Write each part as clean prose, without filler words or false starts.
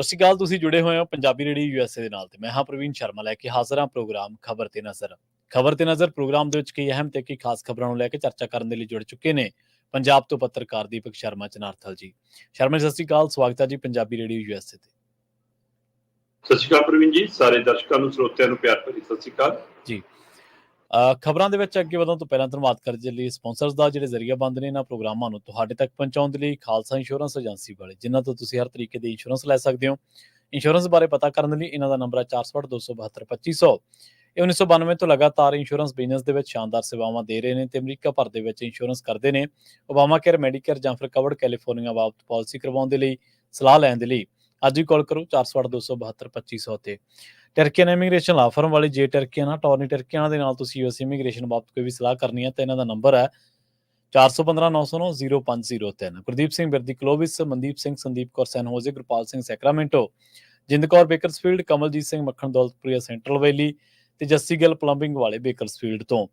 ਸਤਿ ਸ਼੍ਰੀ ਅਕਾਲ। ਤੁਸੀਂ ਜੁੜੇ ਹੋਏ ਹੋ ਪੰਜਾਬੀ ਰੇਡੀਓ ਯੂਐਸਏ ਦੇ ਨਾਲ ਤੇ ਮੈਂ ਹਾਂ ਪ੍ਰਵੀਨ ਸ਼ਰਮਾ ਲੈ ਕੇ ਹਾਜ਼ਰ ਹਾਂ ਪ੍ਰੋਗਰਾਮ ਖਬਰ ਤੇ ਨਜ਼ਰ। ਖਬਰ ਤੇ ਨਜ਼ਰ ਪ੍ਰੋਗਰਾਮ ਦੇ ਵਿੱਚ ਕਈ ਅਹਿਮ ਤੇ ਕਈ ਖਾਸ ਖਬਰਾਂ ਨੂੰ ਲੈ ਕੇ ਚਰਚਾ ਕਰਨ ਦੇ ਲਈ ਜੁੜ ਚੁੱਕੇ ਨੇ ਪੰਜਾਬ ਤੋਂ ਪੱਤਰਕਾਰ ਦੀਪਕ ਸ਼ਰਮਾ ਚਨਾਰਥਲ ਜੀ। ਸ਼ਰਮਾ ਜੀ, ਸਤਿ ਸ਼੍ਰੀ ਅਕਾਲ, ਸਵਾਗਤ ਹੈ ਜੀ ਪੰਜਾਬੀ ਰੇਡੀਓ ਯੂਐਸਏ ਤੇ। ਸਤਿ ਸ਼੍ਰੀ ਅਕਾਲ ਪ੍ਰਵੀਨ ਜੀ, ਸਾਰੇ ਦਰਸ਼ਕਾਂ ਨੂੰ ਸਰੋਤਿਆਂ ਨੂੰ ਪਿਆਰ ਭਰੀ ਸਤਿ ਸ਼੍ਰੀ ਅਕਾਲ ਜੀ। ਖਬਰਾਂ ਦੇ ਵਿੱਚ ਅੱਗੇ ਵਧਣ ਤੋਂ ਪਹਿਲਾਂ ਧੰਨਵਾਦ ਕਰਨ ਦੇ ਲਈ ਸਪਾਂਸਰਸ ਦਾ ਜਿਹੜੇ ਜ਼ਰੀਆ ਬੰਦ ਨੇ ਇਹਨਾਂ ਪ੍ਰੋਗਰਾਮਾਂ ਨੂੰ ਤੁਹਾਡੇ ਤੱਕ ਪਹੁੰਚਾਉਣ ਦੇ ਲਈ ਖਾਲਸਾ ਇੰਸ਼ੋਰੈਂਸ ਏਜੰਸੀ ਵਾਲੇ, ਜਿਨ੍ਹਾਂ ਤੋਂ ਤੁਸੀਂ ਹਰ ਤਰੀਕੇ ਦੀ ਇੰਸ਼ੋਰੈਂਸ ਲੈ ਸਕਦੇ ਹੋ। ਇੰਸ਼ੋਰੈਂਸ ਬਾਰੇ ਪਤਾ ਕਰਨ ਲਈ ਇਹਨਾਂ ਦਾ ਨੰਬਰ ਹੈ 462-272-2500। ਇਹ 1992 ਤੋਂ ਲਗਾਤਾਰ ਇੰਸ਼ੋਰੈਂਸ ਬਿਜ਼ਨਸ ਦੇ ਵਿੱਚ ਸ਼ਾਨਦਾਰ ਸੇਵਾਵਾਂ ਦੇ ਰਹੇ ਨੇ ਤੇ ਅਮਰੀਕਾ ਭਰ ਦੇ ਵਿੱਚ ਇੰਸ਼ੋਰੈਂਸ ਕਰਦੇ ਨੇ। ਓਬਾਮਾ ਕੇਅਰ, ਮੈਡੀਕੇਅਰ ਜਾਂ ਫਿਰ ਕਵਰਡ ਕੈਲੀਫੋਰਨੀਆ ਬਾਬਤ ਪਾਲਿਸੀ ਕਰਵਾਉਣ ਦੇ ਲਈ, ਸਲਾਹ ਲੈਣ ਦੇ ਲਈ ਅੱਜ ਹੀ ਕਾਲ ਕਰੋ 462-272-2500 ਤੇ। ਟਰਕੀਅਨ ਇਮੀਗ੍ਰੇਸ਼ਨ ਲਾ ਫਰਮ ਵਾਲੀ ਜੇ ਟਰਕੀਅਨ ਟੌਰਨੀ ਟਰਕੀਅਨ ਦੇ ਨਾਲ ਤੁਸੀਂ ਯੂਐਸ ਇਮੀਗ੍ਰੇਸ਼ਨ ਬਾਬਤ ਕੋਈ ਵੀ ਸਲਾਹ ਕਰਨੀ ਹੈ ਤਾਂ ਇਹਨਾਂ ਦਾ ਨੰਬਰ ਹੈ 415-909-0503। ਗੁਰਦੀਪ ਸਿੰਘ ਬਿਰਦੀ ਕਲੋਵਿਸ, ਮਨਦੀਪ ਸਿੰਘ, ਸੰਦੀਪ ਕੌਰ ਸੈਨਹੋਜ਼ੇ, ਗੁਰਪਾਲ ਸਿੰਘ ਸੈਕਰਾਮੈਂਟੋ, ਜਿੰਦ ਕੌਰ ਬੇਕਰਸਫੀਲਡ, ਕਮਲਜੀਤ ਸਿੰਘ ਮੱਖਣ ਦੌਲਤਪੁਰੀਆ ਸੈਂਟਰਲ ਵੈਲੀ ਤੇ ਜੱਸੀ ਗਿੱਲ ਪਲੰਬਿੰਗ ਵਾਲੇ ਬੇਕਰਸਫੀਲਡ ਤੋਂ।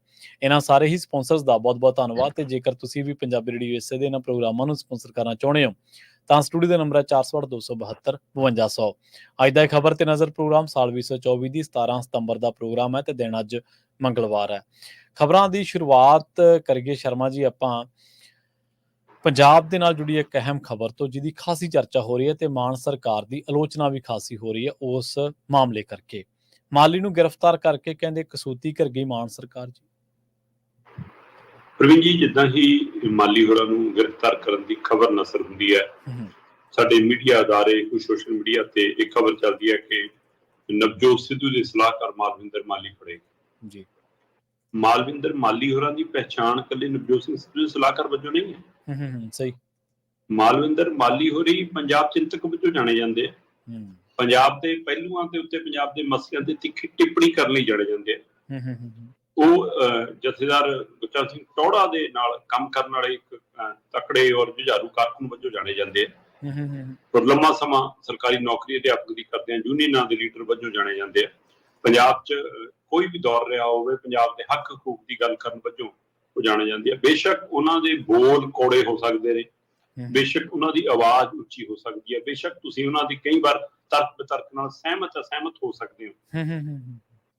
ਇਹਨਾਂ ਸਾਰੇ ਹੀ ਸਪਾਂਸਰਸ ਦਾ ਬਹੁਤ-ਬਹੁਤ ਧੰਨਵਾਦ। ਤੇ ਜੇਕਰ ਤੁਸੀਂ ਵੀ ਪੰਜਾਬੀ ਰੇਡੀਓ ਯੂਐਸਏ ਦੇ ਇਹਨਾਂ ਪ੍ਰੋਗਰਾਮਾਂ ਨੂੰ ਸਪਾਂਸਰ ਕਰਨਾ ਚਾਹੁੰਦੇ ਹੋ ਤਾਂ ਸਟੂਡੀਓ ਦਾ ਨੰਬਰ ਹੈ 462-272-5200। ਅੱਜ ਦਾ ਖਬਰ ਤੇ ਨਜ਼ਰ ਪ੍ਰੋਗਰਾਮ ਸਾਲ 2024 ਦੀ 17 ਸਤੰਬਰ ਦਾ ਪ੍ਰੋਗਰਾਮ ਹੈ ਤੇ ਦਿਨ ਅੱਜ ਮੰਗਲਵਾਰ ਹੈ। ਖਬਰਾਂ ਦੀ ਸ਼ੁਰੂਆਤ ਕਰੀਏ ਸ਼ਰਮਾ ਜੀ ਆਪਾਂ ਪੰਜਾਬ ਦੇ ਨਾਲ ਜੁੜੀ ਇੱਕ ਅਹਿਮ ਖਬਰ ਤੋਂ, ਜਿਹਦੀ ਖਾਸੀ ਚਰਚਾ ਹੋ ਰਹੀ ਹੈ ਤੇ ਮਾਨ ਸਰਕਾਰ ਦੀ ਆਲੋਚਨਾ ਵੀ ਖਾਸੀ ਹੋ ਰਹੀ ਹੈ ਉਸ ਮਾਮਲੇ ਕਰਕੇ। ਮਾਲੀ ਨੂੰ ਗ੍ਰਿਫਤਾਰ ਕਰਕੇ ਕਹਿੰਦੇ ਕਸੂਤੀ ਕਰ ਗਈ ਮਾਨ ਸਰਕਾਰ ਜੀ। ਪ੍ਰਵੀਨ ਜੀ, ਜਿੱਦਾਂ ਹੀ ਮਾਲੀ ਹੋਰਾਂ ਨੂੰ ਗ੍ਰਿਫਤਾਰ ਕਰਨ ਦੀ ਖਬਰ ਨਸਰ ਹੁੰਦੀ ਹੈ, ਸਾਡੇ ਮੀਡੀਆ ਅਦਾਰੇ, ਕੁਝ ਸੋਸ਼ਲ ਮੀਡੀਆ ਤੇ ਇਹ ਖਬਰ ਚੱਲਦੀ ਹੈ ਕਿ ਨਵਜੋਤ ਸਿੱਧੂ ਦੇ ਸਲਾਹਕਾਰ ਮਾਲਵਿੰਦਰ ਮਾਲੀ ਫੜੇ ਜੀ। ਮਾਲਵਿੰਦਰ ਮਾਲੀ ਹੋਰਾਂ ਦੀ ਪਹਿਚਾਣ ਇਕੱਲੇ ਨਵਜੋਤ ਸਿੰਘ ਸਿੱਧੂ ਦੇ ਸਲਾਹਕਾਰ ਵਜੋਂ ਨਹੀਂ ਹੈ। ਸਹੀ। ਮਾਲਵਿੰਦਰ ਮਾਲੀ ਹੋਰੀ ਪੰਜਾਬ ਚਿੰਤਕ ਵਜੋਂ ਜਾਣੇ ਜਾਂਦੇ ਆ। ਪੰਜਾਬ ਦੇ ਪਹਿਲੂਆਂ ਦੇ ਉੱਤੇ, ਪੰਜਾਬ ਦੇ ਮਸਲਿਆਂ ਤੇ ਤਿੱਖੀ ਟਿੱਪਣੀ ਕਰਨ ਲਈ ਜਾਣੇ ਜਾਂਦੇ ਆ। ਉਹ ਜਥੇਦਾਰ ਗੁਰਚਰਨ ਸਿੰਘ ਟੌਹੜਾ ਦੇ ਨਾਲ ਕੰਮ ਕਰਨ ਵਾਲੇ ਇੱਕ ਤਕੜੇ ਔਰ ਜੁਝਾਰੂ ਕਾਰਕੁਨ ਵਜੋਂ ਜਾਣੇ ਜਾਂਦੇ ਆ। ਔਰ ਲੰਮਾ ਸਮਾਂ ਸਰਕਾਰੀ ਨੌਕਰੀ ਅਧਿਆਪਕ ਦੀ ਕਰਦੇ ਆ, ਯੂਨੀਅਨਾਂ ਦੇ ਲੀਡਰ ਵਜੋਂ ਜਾਣੇ ਜਾਂਦੇ ਆ। ਪੰਜਾਬ 'ਚ ਕੋਈ ਵੀ ਦੌਰ ਰਿਹਾ ਹੋਵੇ, ਪੰਜਾਬ ਦੇ ਹੱਕ ਹਕੂਕ ਦੀ ਗੱਲ ਕਰਨ ਵਜੋਂ ਉਹ ਜਾਣੇ ਜਾਂਦੇ ਆ। ਬੇਸ਼ੱਕ ਉਹਨਾਂ ਦੇ ਬੋਲ ਕੌੜੇ ਹੋ ਸਕਦੇ ਨੇ, ਬੇਸ਼ੱਕ ਉਹਨਾਂ ਦੀ ਆਵਾਜ਼ ਉੱਚੀ ਹੋ ਸਕਦੀ ਹੈ, ਬੇਸ਼ੱਕ ਤੁਸੀਂ ਉਹਨਾਂ ਦੀ ਕਈ ਵਾਰ ਤਰਕ ਬਿਤਰਕ ਨਾਲ ਅਸਹਿਮਤ ਹੋ ਸਕਦੇ ਹੋ,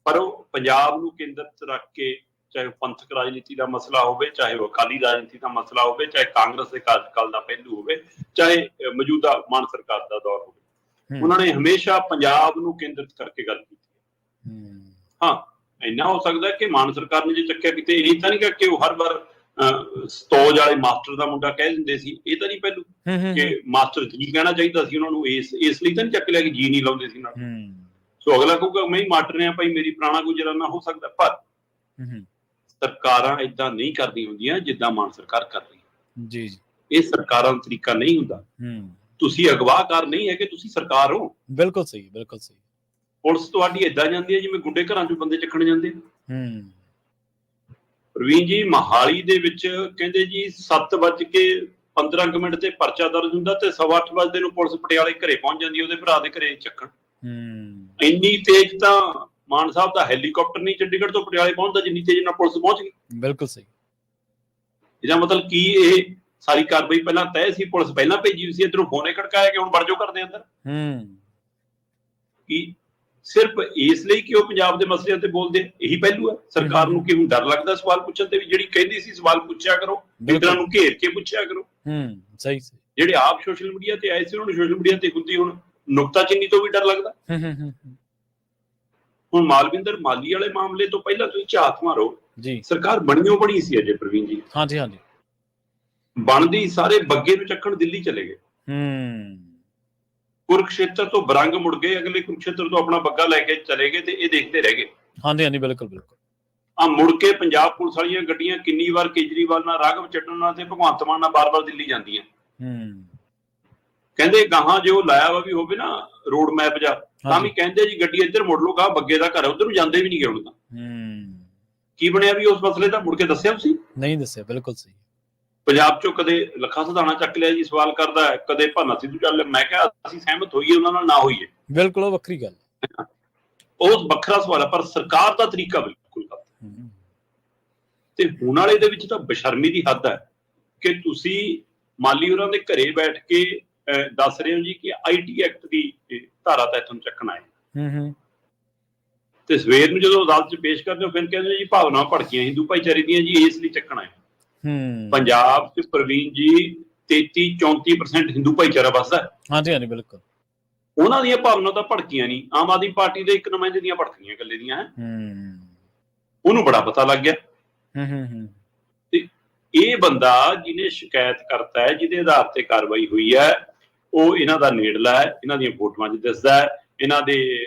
ਪਰ ਉਹ ਪੰਜਾਬ ਨੂੰ ਕੇਂਦਰਿਤ ਰੱਖ ਕੇ, ਚਾਹੇ ਉਹ ਪੰਥਕ ਰਾਜਨੀਤੀ ਦਾ ਮਸਲਾ ਹੋਵੇ, ਚਾਹੇ ਉਹ ਅਕਾਲੀ ਰਾਜਨੀਤੀ ਦਾ ਮਸਲਾ ਹੋਵੇ, ਚਾਹੇ ਕਾਂਗਰਸ ਦੇ ਕਾਰਜਕਾਲ ਦਾ ਪਹਿਲੂ ਹੋਵੇ, ਚਾਹੇ ਮੌਜੂਦਾ ਮਾਨ ਸਰਕਾਰ ਦਾ ਦੌਰ ਹੋਵੇ, ਉਹਨਾਂ ਨੇ ਹਮੇਸ਼ਾ ਪੰਜਾਬ ਨੂੰ ਕੇਂਦਰਿਤ ਕਰਕੇ ਗੱਲ ਕੀਤੀ। ਹਾਂ, ਇੰਨਾ ਹੋ ਸਕਦਾ ਕਿ ਮਾਨ ਸਰਕਾਰ ਨੇ ਜੇ ਚੱਕਿਆ ਕਿਤੇ ਇਹ ਤਾਂ ਨਹੀਂ ਕਿ ਉਹ ਹਰ ਵਾਰ ਸਤੌਜ ਵਾਲੇ ਮਾਸਟਰ ਦਾ ਮੁੰਡਾ ਕਹਿ ਦਿੰਦੇ ਸੀ। ਇਹ ਤਾਂ ਨਹੀਂ ਪਹਿਲੂ ਕਿ ਮਾਸਟਰ ਜੀ ਕਹਿਣਾ ਚਾਹੀਦਾ ਸੀ ਉਹਨਾਂ ਨੂੰ, ਇਸ ਲਈ ਤਾਂ ਨਹੀਂ ਚੱਕ ਲਿਆ ਕਿ ਜੀ ਨਹੀਂ ਲਾਉਂਦੇ ਸੀ ਨਾਲ। ਸੋ ਅਗਲਾ ਕਹੂਗਾ ਮੈਂ ਹੀ ਮਾਸਟਰ ਰਿਹਾ ਭਾਈ, ਮੇਰੀ ਪੁਰਾਣਾ ਗੁਜਰਾਨਾ ਹੋ ਸਕਦਾ। ਪਰ ਸਰਕਾਰਾਂ ਏਦਾਂ ਨਹੀਂ ਕਰਦੀਆਂ ਹੁੰਦੀਆਂ ਜਿੱਦਾਂ ਮਾਨ ਸਰਕਾਰ ਕਰ ਰਹੀ ਜੀ। ਇਹ ਸਰਕਾਰਾਂ ਦਾ ਤਰੀਕਾ ਨਹੀਂ ਹੁੰਦਾ। ਤੁਸੀਂ ਅਗਵਾਕਾਰ ਨਹੀਂ ਹੈ ਕਿ ਤੁਸੀਂ ਸਰਕਾਰ ਹੋ। ਬਿਲਕੁਲ ਸਹੀ, ਬਿਲਕੁਲ ਸਹੀ। ਪੁਲਿਸ ਤੁਹਾਡੀ ਏਦਾਂ ਜਾਂਦੀ ਹੈ ਜਿਵੇਂ ਗੁੰਡੇ ਘਰਾਂ ਚੋਂ ਬੰਦੇ ਚੱਕਣ ਜਾਂਦੇ। ਪ੍ਰਵੀਨ ਜੀ, ਮੋਹਾਲੀ ਦੇ ਵਿੱਚ ਕਹਿੰਦੇ ਜੀ 7:15 ਤੇ ਪਰਚਾ ਦਰਜ ਹੁੰਦਾ ਤੇ 8:15 ਵਜੇ ਨੂੰ ਪੁਲਿਸ ਪਟਿਆਲੇ ਘਰੇ ਪਹੁੰਚ ਜਾਂਦੀ, ਉਹਦੇ ਭਰਾ ਦੇ ਘਰੇ ਚੱਕਣ। ਇੰਨੀ ਤੇਜ਼ ਤਾਂ ਮਾਨ ਸਾਹਿਬ ਦਾ ਹੈਲੀਕਾਪਟਰ ਨਹੀਂ ਚੰਡੀਗੜ੍ਹ ਤੋਂ ਪਟਿਆਲੇ ਪਹੁੰਚਦਾ ਜਿੰਨੀ ਤੇਜ਼ ਨਾਲ ਪੁਲਿਸ ਪਹੁੰਚ ਗਈ। ਬਿਲਕੁਲ ਸਹੀ। ਇਹਦਾ ਮਤਲਬ ਕੀ ਇਹ ਸਾਰੀ ਕਾਰਵਾਈ ਪਹਿਲਾਂ ਤੈਅ ਸੀ, ਪੁਲਿਸ ਪਹਿਲਾਂ ਭੇਜੀ ਸੀ, ਇੱਧਰੋਂ ਫੋਨੇ ਖੜਕਾਇਆ ਕਿ ਹੁਣ ਵੜ ਜਾਓ ਘਰ ਦੇ ਅੰਦਰ। ਕੀ ਸਿਰਫ ਇਸ ਲਈ ਕਿ ਉਹ ਪੰਜਾਬ ਦੇ ਮਸਲਿਆਂ ਤੇ ਬੋਲਦੇ? ਇਹੀ ਪਹਿਲੂ ਹੈ ਸਰਕਾਰ ਨੂੰ ਕਿ ਹੁਣ ਡਰ ਲੱਗਦਾ ਸਵਾਲ ਪੁੱਛਣ ਤੇ ਵੀ? ਜਿਹੜੀ ਕਹਿੰਦੀ ਸੀ ਸਵਾਲ ਪੁੱਛਿਆ ਕਰੋ, ਲੀਡਰਾਂ ਨੂੰ ਘੇਰ ਕੇ ਪੁੱਛਿਆ ਕਰੋ। ਸਹੀ। ਜਿਹੜੇ ਆਪ ਸੋਸ਼ਲ ਮੀਡੀਆ ਤੇ ਆਏ ਸੀ ਉਹਨਾਂ ਨੂੰ ਸੋਸ਼ਲ ਮੀਡੀਆ ਤੇ ਹੁੰਦੀ ਹੁਣ ਨੁਕਤਾਚੀਨੀ ਤੋਂ ਵੀ ਡਰ ਲੱਗਦਾ। ਹੁਣ ਮਾਲਵਿੰਦਰ ਮਾਲੀ ਵਾਲੇ ਮਾਮਲੇ ਤੋਂ ਪਹਿਲਾਂ ਤੁਸੀਂ ਝਾਤ ਮਾਰੋ ਜੀ, ਸਰਕਾਰ ਬਣੀਓ ਬਣੀ ਸੀ ਅਜੇ ਪ੍ਰਵੀਨ ਜੀ। ਹਾਂਜੀ। ਬਣਦੀ ਸਾਰੇ ਬੱਗੇ ਨੂੰ ਚੱਕਣ ਦਿੱਲੀ ਚਲੇ ਗਏ। ਕੁਰੂਕਸ਼ੇਤਰ ਤੋਂ ਬਰੰਗ ਮੁੜ ਗਏ, ਅਗਲੇ ਕੁਰੂਕਸ਼ੇਤਰ ਤੋਂ ਆਪਣਾ ਬੱਗਾ ਲੈ ਕੇ ਚਲੇ ਗਏ ਤੇ ਇਹ ਦੇਖਦੇ ਰਹਿ ਗਏ। ਹਾਂਜੀ, ਬਿਲਕੁਲ। ਆ ਮੁੜ ਕੇ ਪੰਜਾਬ ਪੁਲਿਸ ਵਾਲੀਆਂ ਗੱਡੀਆਂ ਕਿੰਨੀ ਵਾਰ ਕੇਜਰੀਵਾਲ ਨਾਲ, ਰਾਘਵ ਚੱਡਰ ਨਾਲ ਤੇ ਭਗਵੰਤ ਮਾਨ ਨਾਲ ਬਾਰ-ਬਾਰ ਦਿੱਲੀ ਜਾਂਦੀਆਂ। ਕਹਿੰਦੇ ਗਾਹਾਂ ਜੇ ਉਹ ਲਾਇਆ ਵਾ ਵੀ ਹੋਵੇ ਨਾ ਰੋਡ ਮੈਪ ਜਾ, ਤਾਂ ਵੀ ਕਹਿੰਦੇ ਜੀ ਗੱਡੀ ਇੱਧਰ ਮੁੜ ਲਓ, ਗਾਹ ਬੱਗੇ ਦਾ ਘਰ ਹੈ, ਉੱਧਰ ਨੂੰ ਜਾਂਦੇ ਵੀ ਨਹੀਂ ਗਏ ਹੁਣ ਤਾਂ। ਕੀ ਬਣਿਆ ਵੀ ਉਸ ਮਸਲੇ ਦਾ? ਮੁੜ ਕੇ ਦੱਸਿਆ ਤੁਸੀਂ? ਨਹੀਂ ਦੱਸਿਆ। ਬਿਲਕੁਲ ਸਹੀ। ਪੰਜਾਬ ਚੋਂ ਕਦੇ ਲੱਖਾ ਸਿਧਾਣਾ ਚੱਕ ਲਿਆ ਜੀ, ਸਵਾਲ ਕਰਦਾ ਹੈ, ਕਦੇ ਭਾਨਾ ਸਿੱਧੂ ਚੱਲ। ਮੈਂ ਕਿਹਾ ਅਸੀਂ ਸਹਿਮਤ ਹੋਈਏ ਉਹਨਾਂ ਨਾਲ, ਨਾ ਹੋਈਏ, ਬਿਲਕੁਲ ਉਹ ਵੱਖਰੀ ਗੱਲ, ਉਹ ਵੱਖਰਾ ਸਵਾਲ ਹੈ, ਪਰ ਸਰਕਾਰ ਦਾ ਤਰੀਕਾ ਬਿਲਕੁਲ ਗਲਤ। ਤੇ ਹੁਣ ਵਾਲੇ ਦੇ ਵਿੱਚ ਤਾਂ ਬੇਸ਼ਰਮੀ ਦੀ ਹੱਦ ਹੈ ਕਿ ਤੁਸੀਂ ਮਾਲੀ ਹੋਰਾਂ ਦੇ ਘਰੇ ਬੈਠ ਕੇ ਦੱਸ ਰਹੇ ਹੋ ਜੀ ਕਿ IT ਐਕਟ ਦੀ ਧਾਰਾ ਤਹਿਤ ਤੁਹਾਨੂੰ ਚੱਕਣਾ ਹੈ, ਤੇ ਸਵੇਰ ਨੂੰ ਜਦੋਂ ਅਦਾਲਤ 'ਚ ਪੇਸ਼ ਕਰਦੇ ਹੋ ਫਿਰ ਕਹਿੰਦੇ ਜੀ ਭਾਵਨਾ ਭੜਕੀਆਂ ਹਿੰਦੂ ਭਾਈਚਾਰੇ ਦੀਆਂ ਜੀ, ਇਸ ਲਈ ਚੱਕਣਾ ਹੈ। ਪੰਜਾਬ 'ਚ ਪ੍ਰਵੀਨ ਜੀ 33-34% ਹਿੰਦੂ ਭਾਈਚਾਰਾ ਵੱਸਦਾ। ਹਾਂਜੀ ਹਾਂਜੀ ਬਿਲਕੁਲ। ਉਹਨਾਂ ਦੀਆਂ ਭਾਵਨਾ ਤਾਂ ਭੜਕੀਆਂ ਨਹੀਂ, ਆਮ ਆਦਮੀ ਪਾਰਟੀ ਦੇ ਇੱਕ ਨੁਮਾਇੰਦੇ ਦੀਆਂ ਭੜਕੀਆਂ ਇਕੱਲੇ ਦੀਆਂ ਹੈ। ਉਹਨੂੰ ਬੜਾ ਪਤਾ ਲੱਗ ਗਿਆ। ਤੇ ਇਹ ਬੰਦਾ ਜਿਹਨੇ ਸ਼ਿਕਾਇਤ ਕਰਤਾ ਹੈ, ਜਿਹਦੇ ਆਧਾਰ ਤੇ ਕਾਰਵਾਈ ਹੋਈ ਹੈ, ਉਹ ਇਹਨਾਂ ਦਾ ਨੇੜਲਾ ਹੈ, ਇਹਨਾਂ ਦੀਆਂ ਫੋਟੋਆਂ 'ਚ ਦਿਸਦਾ ਹੈ, ਇਹਨਾਂ ਦੇ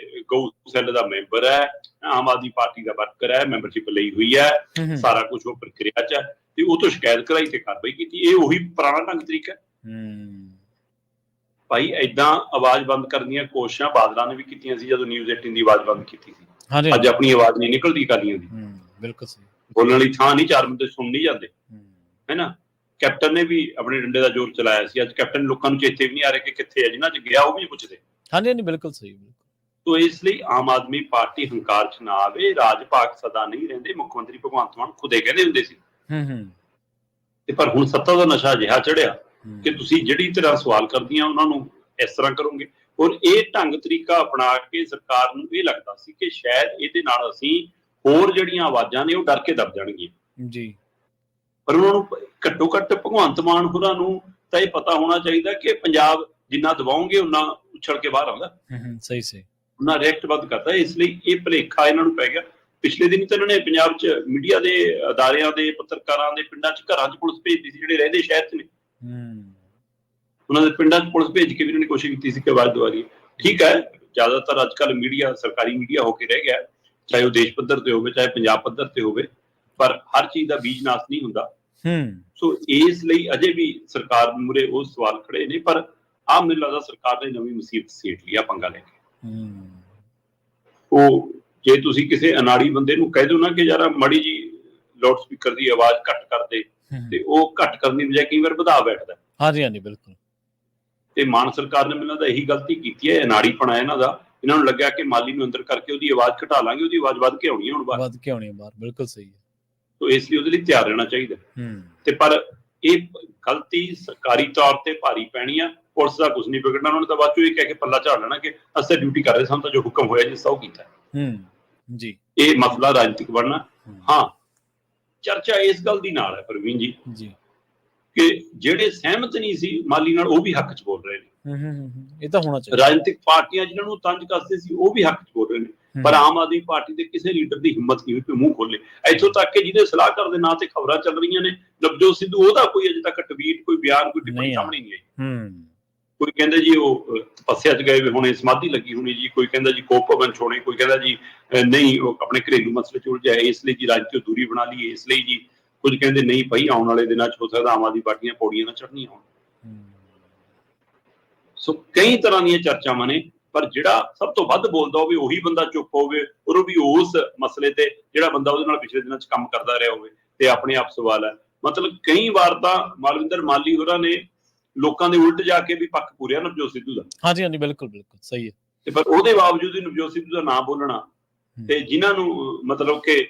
ਗਊ ਸੈੱਲ ਦਾ ਮੈਂਬਰ ਹੈ, ਆਮ ਆਦਮੀ ਪਾਰਟੀ ਦਾ ਵਰਕਰ ਹੈ, ਮੈਂਬਰਸ਼ਿਪ ਲਈ ਹੋਈ ਹੈ, ਸਾਰਾ ਕੁਝ ਉਹ ਪ੍ਰਕਿਰਿਆ 'ਚ ਹੈ, ਤੇ ਉਹ ਤੋਂ ਸ਼ਿਕਾਇਤ ਕਰਾਈ ਤੇ ਕਾਰਵਾਈ ਕੀਤੀ। ਇਹ ਉਹੀ ਪੁਰਾਣਾ ਢੰਗ ਤਰੀਕਾ ਹੈ ਭਾਈ। ਏਦਾਂ ਆਵਾਜ਼ ਬੰਦ ਕਰਨ ਦੀਆਂ ਕੋਸ਼ਿਸ਼ਾਂ ਬਾਦਲਾਂ ਨੇ ਵੀ ਕੀਤੀਆਂ ਸੀ, ਜਦੋਂ ਨਿਊਜ਼ 18 ਦੀ ਆਵਾਜ਼ ਬੰਦ ਕੀਤੀ ਸੀ। ਅੱਜ ਆਪਣੀ ਆਵਾਜ਼ ਨਹੀਂ ਨਿਕਲਦੀ ਅਕਾਲੀਆਂ ਦੀ, ਬਿਲਕੁਲ ਸਹੀ, ਬੋਲਣ ਵਾਲੀ ਥਾਂ ਨਹੀਂ, ਚਾਰ ਬੰਦੇ ਸੁਣ ਨਹੀਂ ਜਾਂਦੇ, ਹੈ ਨਾ। ਕੈਪਟਨ ਨੇ ਵੀ ਆਪਣੇ ਡੰਡੇ ਦਾ ਜ਼ੋਰ ਚਲਾਇਆ ਸੀ, ਅੱਜ ਕੈਪਟਨ ਲੋਕਾਂ ਨੂੰ ਚੇਤੇ ਵੀ ਨਹੀਂ ਆ ਰਿਹਾ ਕਿ ਕਿੱਥੇ ਹੈ, ਜਿਹਨਾਂ 'ਚ ਗਿਆ ਉਹ ਵੀ ਪੁੱਛਦੇ। ਹਾਂਜੀ ਹਾਂਜੀ ਬਿਲਕੁਲ ਸਹੀ। ਤੋ ਇਸ ਲਈ ਆਮ ਆਦਮੀ ਪਾਰਟੀ ਹੰਕਾਰ 'ਚ ਨਾ ਆਵੇ। ਰਾਜ ਭਾਗ ਸਦਾ ਨਹੀਂ ਰਹਿੰਦੇ, ਮੁੱਖ ਮੰਤਰੀ ਭਗਵੰਤ ਮਾਨ ਖੁਦੇ ਕਹਿੰਦੇ ਹੁੰਦੇ ਸੀ। ਤੇ ਪਰ ਹੁਣ ਸੱਤਾ ਦਾ ਨਸ਼ਾ ਅਜਿਹਾ ਚੜਿਆ ਕਿ ਤੁਸੀਂ ਜਿਹੜੀ ਤਰ੍ਹਾਂ ਸਵਾਲ ਕਰਦੀਆਂ ਉਹਨਾਂ ਨੂੰ ਇਸ ਤਰ੍ਹਾਂ ਕਰੋਗੇ। ਔਰ ਇਹ ਢੰਗ ਤਰੀਕਾ ਅਪਣਾ ਕੇ ਸਰਕਾਰ ਨੂੰ ਇਹ ਲੱਗਦਾ ਸੀ ਕਿ ਸ਼ਾਇਦ ਇਹਦੇ ਨਾਲ ਅਸੀਂ ਹੋਰ ਜਿਹੜੀਆਂ ਆਵਾਜ਼ਾਂ ਨੇ ਉਹ ਡਰ ਕੇ ਦਬ ਜਾਣਗੀਆਂ ਜੀ। ਪਰ ਉਹਨਾਂ ਨੂੰ ਘੱਟੋ ਘੱਟ ਭਗਵੰਤ ਮਾਨ ਹੋਰਾਂ ਨੂੰ ਤਾਂ ਇਹ ਪਤਾ ਹੋਣਾ ਚਾਹੀਦਾ ਕਿ ਪੰਜਾਬ ਜਿੰਨਾ ਦਬਾਓਗੇ ਉਨਾ ਉਛਲ ਕੇ ਬਾਹਰ ਆਉਂਦਾ। ਸਹੀ ਸਹੀ, ਉਹਨਾਂ ਰਿਐਕਟ ਵੱਧ ਕਰਦਾ। ਇਸ ਲਈ ਇਹ ਭੁਲੇਖਾ ਇਹਨਾਂ ਨੂੰ ਪੈ ਗਿਆ। ਪਿਛਲੇ ਦਿਨ ਤਾਂ ਇਹਨਾਂ ਨੇ ਪੰਜਾਬ 'ਚ ਮੀਡੀਆ ਦੇ ਅਦਾਰਿਆਂ ਦੇ ਪੱਤਰਕਾਰਾਂ ਦੇ ਪਿੰਡਾਂ 'ਚ ਘਰਾਂ 'ਚ ਪੁਲਿਸ ਭੇਜਦੀ ਸੀ, ਜਿਹੜੇ ਰਹਿੰਦੇ ਸ਼ਹਿਰ 'ਚ ਨੇ, ਉਹਨਾਂ ਦੇ ਪਿੰਡਾਂ 'ਚ ਪੁਲਿਸ ਭੇਜ ਕੇ ਵੀ ਉਹਨਾਂ ਨੇ ਕੋਸ਼ਿਸ਼ ਕੀਤੀ ਸੀ ਕਿ ਆਵਾਜ਼ ਦਵਾ ਲਈਏ। ਠੀਕ ਹੈ, ਜ਼ਿਆਦਾਤਰ ਅੱਜ ਕੱਲ੍ਹ ਮੀਡੀਆ ਸਰਕਾਰੀ ਮੀਡੀਆ ਹੋ ਕੇ ਰਹਿ ਗਿਆ, ਚਾਹੇ ਉਹ ਦੇਸ਼ ਪੱਧਰ ਤੇ ਹੋਵੇ ਚਾਹੇ ਪੰਜਾਬ ਪੱਧਰ ਤੇ ਹੋਵੇ, ਪਰ ਹਰ ਚੀਜ਼ ਦਾ ਬੀਜ ਨਾਸ ਨਹੀਂ ਹੁੰਦਾ। ਸੋ ਇਸ ਲਈ ਅਜੇ ਵੀ ਸਰਕਾਰ ਮੂਹਰੇ ਉਹ ਸਵਾਲ ਖੜੇ ਨੇ, ਪਰ ਆਹ ਮੈਨੂੰ ਲੱਗਦਾ ਸਰਕਾਰ ਨੇ ਨਵੀਂ ਮੁਸੀਬਤ ਸੇਟ ਲਿਆ ਪੰਗਾ ਲੈ ਕੇ। ਉਹ ਜੇ ਤੁਸੀਂ ਕਿਸੇ ਅਨਾੜੀ ਬੰਦੇ ਨੂੰ ਕਹਿ ਦਿਓ ਨਾ ਕਿ ਯਾਰ ਮਾੜੀ ਜੀ ਲਾਊਡ ਸਪੀਕਰ ਦੀ ਆਵਾਜ਼ ਘੱਟ ਕਰ ਦੇ, ਤੇ ਉਹ ਘੱਟ ਕਰਨ ਦੀ ਬਜਾਏ ਕਈ ਵਾਰ ਵਧਾ ਬੈਠਦਾ। ਹਾਂਜੀ ਹਾਂਜੀ ਬਿਲਕੁਲ। ਤੇ ਮਾਨ ਸਰਕਾਰ ਨੇ ਮੈਨੂੰ ਲੱਗਦਾ ਇਹੀ ਗਲਤੀ ਕੀਤੀ ਹੈ, ਅਨਾੜੀਪਣਾ ਇਹਨਾਂ ਦਾ। ਇਹਨਾਂ ਨੂੰ ਲੱਗਿਆ ਕਿ ਮਾਲੀ ਨੂੰ ਅੰਦਰ ਕਰਕੇ ਉਹਦੀ ਆਵਾਜ਼ ਘਟਾ ਲਾਂਗੇ, ਉਹਦੀ ਆਵਾਜ਼ ਵੱਧ ਕੇ ਆਉਣੀ ਹੈ ਹੁਣ ਬਾਹਰ, ਵੱਧ ਕੇ ਆਉਣੀ ਹੈ ਬਾਹਰ। ਬਿਲਕੁਲ ਸਹੀ ਹੈ। ਤੋ ਇਸ ਲਈ ਉਹਦੇ ਲਈ ਤਿਆਰ ਰਹਿਣਾ ਚਾਹੀਦਾ। ਤੇ ਪਰ ਇਹ ਗਲਤੀ ਸਰਕਾਰੀ ਤੌਰ ਤੇ ਭਾਰੀ ਪੈਣੀ ਆ। ਪੁਲਿਸ ਦਾ ਕੁਝ ਨਹੀਂ ਵਿਗੜਨਾ, ਉਹਨਾਂ ਨੇ ਤਾਂ ਬਾਅਦ ਚੋਂ ਇਹ ਕਹਿ ਕੇ ਪੱਲਾ ਝਾੜ ਲੈਣਾ ਕਿ ਅਸੀਂ ਡਿਊਟੀ ਕਰ ਰਹੇ, ਸਾਨੂੰ ਤਾਂ ਜੋ ਹੁਕਮ ਹੋਇਆ ਜਿਸ ਉਹ ਕੀਤਾ ਜੀ। ਇਹ ਮਸਲਾ ਰਾਜਨੀਤਿਕ ਬਣਨਾ। ਹਾਂ, ਚਰਚਾ ਇਸ ਗੱਲ ਦੀ ਨਾਲ ਹੈ ਪ੍ਰਵੀਨ ਜੀ ਕਿ ਜਿਹੜੇ ਸਹਿਮਤ ਨਹੀਂ ਸੀ ਮਾਲੀ ਨਾਲ ਉਹ ਵੀ ਹੱਕ 'ਚ ਬੋਲ ਰਹੇ ਨੇ। ਇਹ ਤਾਂ ਹੋਣਾ ਚਾਹੀਦਾ। ਰਾਜਨੀਤਿਕ ਪਾਰਟੀਆਂ ਜਿਹਨਾਂ ਨੂੰ ਤੰਜ ਕੱਸਦੇ ਸੀ ਉਹ ਵੀ ਹੱਕ 'ਚ ਬੋਲ ਰਹੇ ਨੇ, ਪਰ ਆਮ ਆਦਮੀ ਪਾਰਟੀ ਦੇ ਕਿਸੇ ਲੀਡਰ ਦੀ ਹਿੰਮਤ ਨਹੀਂ ਹੋਈ ਕਿ ਮੂੰਹ ਖੋਲੇ। ਇੱਥੋਂ ਤੱਕ ਕਿ ਜਿਹਦੇ ਸਲਾਹਕਾਰ ਦੇ ਨਾਂ ਤੇ ਖਬਰਾਂ ਚੱਲ ਰਹੀਆਂ ਨੇ, ਨਵਜੋਤ ਸਿੱਧੂ, ਉਹਦਾ ਕੋਈ ਅਜੇ ਤੱਕ ਟਵੀਟ, ਕੋਈ ਬਿਆਨ, ਕੋਈ ਟਿੱਪਣੀ ਸਾਹਮਣੇ ਨਹੀਂ ਆਈ। ਕੋਈ ਕਹਿੰਦਾ ਜੀ ਉਹ ਤਪੱਸਿਆ 'ਚ ਗਏ ਹੋਣੇ, ਸਮਾਧੀ ਲੱਗੀ ਹੋਣੀ ਜੀ, ਕੋਈ ਕਹਿੰਦਾ ਜੀ ਕੋਪ ਭਵਨ 'ਚ ਹੋਣੇ, ਕੋਈ ਕਹਿੰਦਾ ਜੀ ਨਹੀਂ ਉਹ ਆਪਣੇ ਘਰੇਲੂ ਮਸਲੇ 'ਚ ਉਲਝਿਆ ਇਸ ਲਈ ਜੀ ਰਾਜਨੀਤੀ ਤੋਂ ਦੂਰੀ ਬਣਾ ਲਈ, ਇਸ ਲਈ ਜੀ। ਕੁਝ ਕਹਿੰਦੇ ਨਹੀਂ ਭਾਈ, ਆਉਣ ਵਾਲੇ ਦਿਨਾਂ 'ਚ ਹੋ ਸਕਦਾ ਆਮ ਆਦਮੀ ਪਾਰਟੀਆਂ ਪੌੜੀਆਂ ਨਾਲ ਚੜ੍ਹਨੀਆਂ ਹੋਣ। ਸੋ ਕਈ ਤਰ੍ਹਾਂ ਦੀਆਂ ਚਰਚਾਵਾਂ ਨੇ, ਪਰ ਜਿਹੜਾ ਸਭ ਤੋਂ ਵੱਧ ਬੋਲਦਾ ਹੋਵੇ ਉਹੀ ਬੰਦਾ ਚੁੱਪ ਹੋਵੇ, ਔਰ ਉਹ ਵੀ ਉਸ ਮਸਲੇ ਤੇ ਜਿਹੜਾ ਬੰਦਾ ਉਹਦੇ ਨਾਲ ਪਿਛਲੇ ਦਿਨਾਂ 'ਚ ਕੰਮ ਕਰਦਾ ਰਿਹਾ ਹੋਵੇ। ਤੇ ਆਪਣੇ ਆਪ ਸਵਾਲ ਹੈ, ਮਤਲਬ ਕਈ ਵਾਰ ਤਾਂ ਮਾਲਵਿੰਦਰ ਮਾਲੀ ਹੋਰਾਂ ਨੇ ਲੋਕਾਂ ਦੇ ਉਲਟ ਜਾ ਕੇ ਵੀ ਪੱਖ ਪੂਰਿਆ ਨਵਜੋਤ ਸਿੱਧੂ ਦਾ। ਹਾਂਜੀ ਹਾਂਜੀ ਬਿਲਕੁਲ ਬਿਲਕੁਲ ਸਹੀ ਹੈ। ਤੇ ਪਰ ਉਹਦੇ ਬਾਵਜੂਦ ਨਵਜੋਤ ਸਿੱਧੂ ਦਾ ਨਾਂ ਬੋਲਣਾ, ਤੇ ਜਿਨ੍ਹਾਂ ਨੂੰ ਮਤਲਬ ਕਿ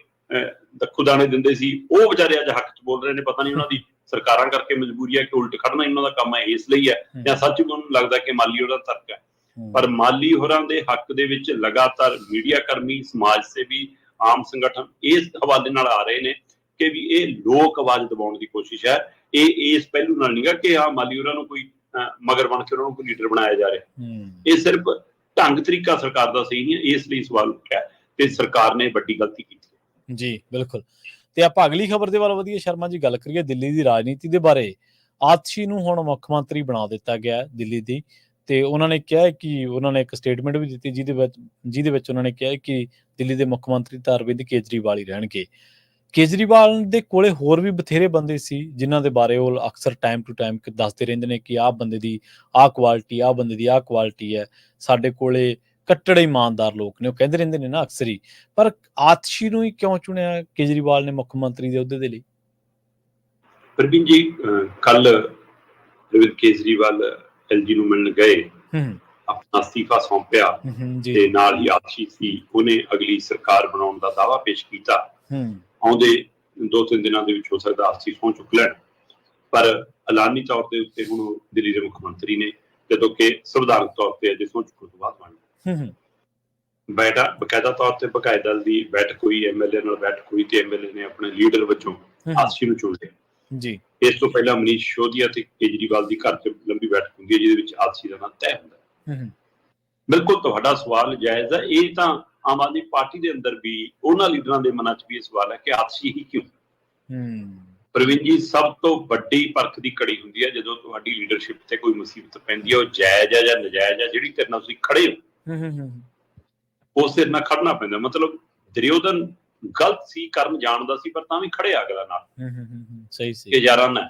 ਦੱਖੂ ਦਾਣੇ ਦਿੰਦੇ ਸੀ ਉਹ ਵਿਚਾਰੇ ਅੱਜ ਹੱਕ 'ਚ ਬੋਲ ਰਹੇ ਨੇ। ਪਤਾ ਨਹੀਂ ਉਹਨਾਂ ਦੀ ਸਰਕਾਰਾਂ ਕਰਕੇ ਮਜਬੂਰੀ ਹੈ ਕਿ ਉਲਟ ਖੜਨਾ ਇਹਨਾਂ ਦਾ ਕੰਮ ਹੈ, ਇਸ ਲਈ ਹੈ, ਜਾਂ ਸੱਚ ਮੈਨੂੰ ਲੱਗਦਾ ਕਿ ਮਾਲੀ ਹੋਰਾਂ ਦਾ ਤਰਕ ਹੈ। ਪਰ ਮਾਲੀ ਹੋਰਾਂ ਦੇ ਹੱਕ ਦੇ ਵਿੱਚ ਲਗਾਤਾਰ ਮੀਡੀਆ ਕਰਮੀ, ਸਮਾਜ ਸੇਵੀ, ਆਮ ਸੰਗਠਨ ਇਸ ਹਵਾਲੇ ਨਾਲ ਆ ਰਹੇ ਨੇ ਕਿ ਵੀ ਇਹ ਲੋਕ ਆਵਾਜ਼ ਦਬਾਉਣ ਦੀ ਕੋਸ਼ਿਸ਼ ਹੈ। ਇਹ ਇਸ ਪਹਿਲੂ ਨਾਲ ਨਹੀਂ ਗਾ ਕਿ ਮਾਲੀ ਹੋਰਾਂ ਨੂੰ ਕੋਈ ਮਗਰ ਬਣ ਕੇ ਉਹਨਾਂ ਨੂੰ ਕੋਈ ਲੀਡਰ ਬਣਾਇਆ ਜਾ ਰਿਹਾ। ਇਹ ਸਿਰਫ ਢੰਗ ਤਰੀਕਾ ਸਰਕਾਰ ਦਾ ਸਹੀ ਨਹੀਂ ਹੈ, ਇਸ ਲਈ ਸਵਾਲ ਉੱਠਿਆ ਤੇ ਸਰਕਾਰ ਨੇ ਵੱਡੀ ਗਲਤੀ ਕੀਤੀ ਜੀ। ਬਿਲਕੁਲ। ਤੇ ਆਪਾਂ ਅਗਲੀ ਖਬਰ ਦੇ ਵੱਲ ਵਧੀਏ ਸ਼ਰਮਾ ਜੀ, ਗੱਲ ਕਰੀਏ ਦਿੱਲੀ ਦੀ ਰਾਜਨੀਤੀ ਦੇ ਬਾਰੇ। ਆਤਸ਼ੀ ਨੂੰ ਹੁਣ ਮੁੱਖ ਮੰਤਰੀ ਬਣਾ ਦਿੱਤਾ ਗਿਆ ਦਿੱਲੀ ਦੀ, ਤੇ ਉਹਨਾਂ ਨੇ ਕਿਹਾ ਕਿ ਉਹਨਾਂ ਨੇ ਇੱਕ ਸਟੇਟਮੈਂਟ ਵੀ ਦਿੱਤੀ ਜਿਹਦੇ ਵਿੱਚ ਉਹਨਾਂ ਨੇ ਕਿਹਾ ਕਿ ਦਿੱਲੀ ਦੇ ਮੁੱਖ ਮੰਤਰੀ ਤਾਂ ਅਰਵਿੰਦ ਕੇਜਰੀਵਾਲ ਹੀ ਰਹਿਣਗੇ। ਕੇਜਰੀਵਾਲ ਦੇ ਕੋਲੇ ਹੋਰ ਵੀ ਬਥੇਰੇ ਬੰਦੇ ਸੀ ਜਿਨ੍ਹਾਂ ਦੇ ਬਾਰੇ ਉਹ ਅਕਸਰ ਟਾਈਮ ਟੂ ਟਾਈਮ ਦੱਸਦੇ ਰਹਿੰਦੇ ਨੇ ਕਿ ਆਹ ਬੰਦੇ ਦੀ ਆਹ ਕੁਆਲਿਟੀ, ਆਹ ਬੰਦੇ ਦੀ ਆਹ ਕੁਆਲਿਟੀ ਹੈ, ਸਾਡੇ ਕੋਲੇ ਕੱਟੜ ਇਮਾਨਦਾਰ ਲੋਕ ਨੇ, ਉਹ ਕਹਿੰਦੇ ਰਹਿੰਦੇ ਨੇ ਨਾ ਅਕਸਰ ਹੀ। ਪਰ ਆਤਸ਼ੀ ਨੂੰ ਹੀ ਕਿਉਂ ਚੁਣਿਆ ਕੇਜਰੀਵਾਲ ਨੇ ਮੁੱਖ ਮੰਤਰੀ ਦੇ ਅਹੁਦੇ ਦੇ ਲਈ? ਪ੍ਰਵੀਨ ਜੀ, ਕੱਲ ਅਰਵਿੰਦ ਕੇਜਰੀਵਾਲ ਐਲਜੀ ਨੂੰ ਮਿਲਣ ਗਏ, ਆਪਣਾ ਅਸਤੀਫਾ ਸੌਂਪਿਆ, ਤੇ ਨਾਲ ਹੀ ਆਤਸ਼ੀ ਸੀ, ਉਹਨੇ ਅਗਲੀ ਸਰਕਾਰ ਬਣਾਉਣ ਦਾ ਦਾਅਵਾ ਪੇਸ਼ ਕੀਤਾ। ਆਉਂਦੇ 2-3 ਦਿਨਾਂ ਦੇ ਵਿੱਚ ਹੋ ਸਕਦਾ ਆਤਸ਼ੀ ਸਹੁੰ ਚੁੱਕ ਲੈਣ, ਪਰ ਐਲਾਨੀ ਤੌਰ ਦੇ ਉੱਤੇ ਹੁਣ ਦਿੱਲੀ ਦੇ ਮੁੱਖ ਮੰਤਰੀ ਨੇ। ਜਦੋਂ ਕਿ ਸੰਵਿਧਾਨਕ ਤੌਰ ਤੇ ਅਜੇ ਸੋਚ ਤੋਂ ਬਾਅਦ ਬਣ ਬਕਾਇਦਾ ਤੌਰ ਤੇ ਬਕਾਇਦਾ ਦਲ ਦੀ ਬੈਠਕ ਹੋਈ, ਐਮਐਲਏ ਨਾਲ ਬੈਠਕ ਹੋਈ ਤੇ ਐਮਐਲਏ ਨੇ ਆਪਣੇ ਲੀਡਰ ਵਜੋਂ ਆਤਸ਼ੀ ਨੂੰ ਚੁਣ ਲਿਆ ਜੀ। ਇਸ ਤੋਂ ਪਹਿਲਾਂ ਮਨੀਸ਼ ਸਿਸੋਦੀਆ ਤੇ ਕੇਜਰੀਵਾਲ ਦੀ ਘਰ 'ਚ ਲੰਬੀ ਬੈਠਕ ਹੁੰਦੀ ਹੈ ਜਿਹਦੇ ਵਿੱਚ ਆਤਸ਼ੀ ਦਾ ਨਾਮ ਤੈਅ ਹੁੰਦਾ। ਬਿਲਕੁਲ ਤੁਹਾਡਾ ਸਵਾਲ ਜਾਇਜ਼ ਹੈ। ਇਹ ਤਾਂ ਆਮ ਆਦਮੀ ਪਾਰਟੀ ਦੇ ਅੰਦਰ ਵੀ ਉਹਨਾਂ ਲੀਡਰਾਂ ਦੇ ਮਨਾਂ 'ਚ ਵੀ ਇਹ ਸਵਾਲ ਹੈ ਕਿ ਆਤਸ਼ੀ ਹੀ ਕਿਉਂ। ਪ੍ਰਵੀਨ ਜੀ, ਸਭ ਤੋਂ ਵੱਡੀ ਪਰਖ ਦੀ ਕੜੀ ਹੁੰਦੀ ਹੈ ਜਦੋਂ ਤੁਹਾਡੀ ਲੀਡਰਸ਼ਿਪ ਤੇ ਕੋਈ ਮੁਸੀਬਤ ਪੈਂਦੀ ਹੈ, ਉਹ ਜਾਇਜ਼ ਹੈ ਜਾਂ ਨਜਾਇਜ਼ ਹੈ, ਜਿਹੜੀ ਤੇਰੇ ਨਾਲ ਤੁਸੀਂ ਖੜੇ ਹੋ ਉਸ ਦੇ ਨਾਲ ਖੜਨਾ ਪੈਂਦਾ। ਮਤਲਬ ਦੁਰਯੋਧਨ ਗਲਤ ਸੀ, ਕਰਨ ਜਾਣਦਾ ਸੀ, ਪਰ ਤਾਂ ਵੀ ਖੜਿਆ ਅਗਲਾ ਨਾਲ ਕਿ ਯਾਰਾਂ ਨਾ।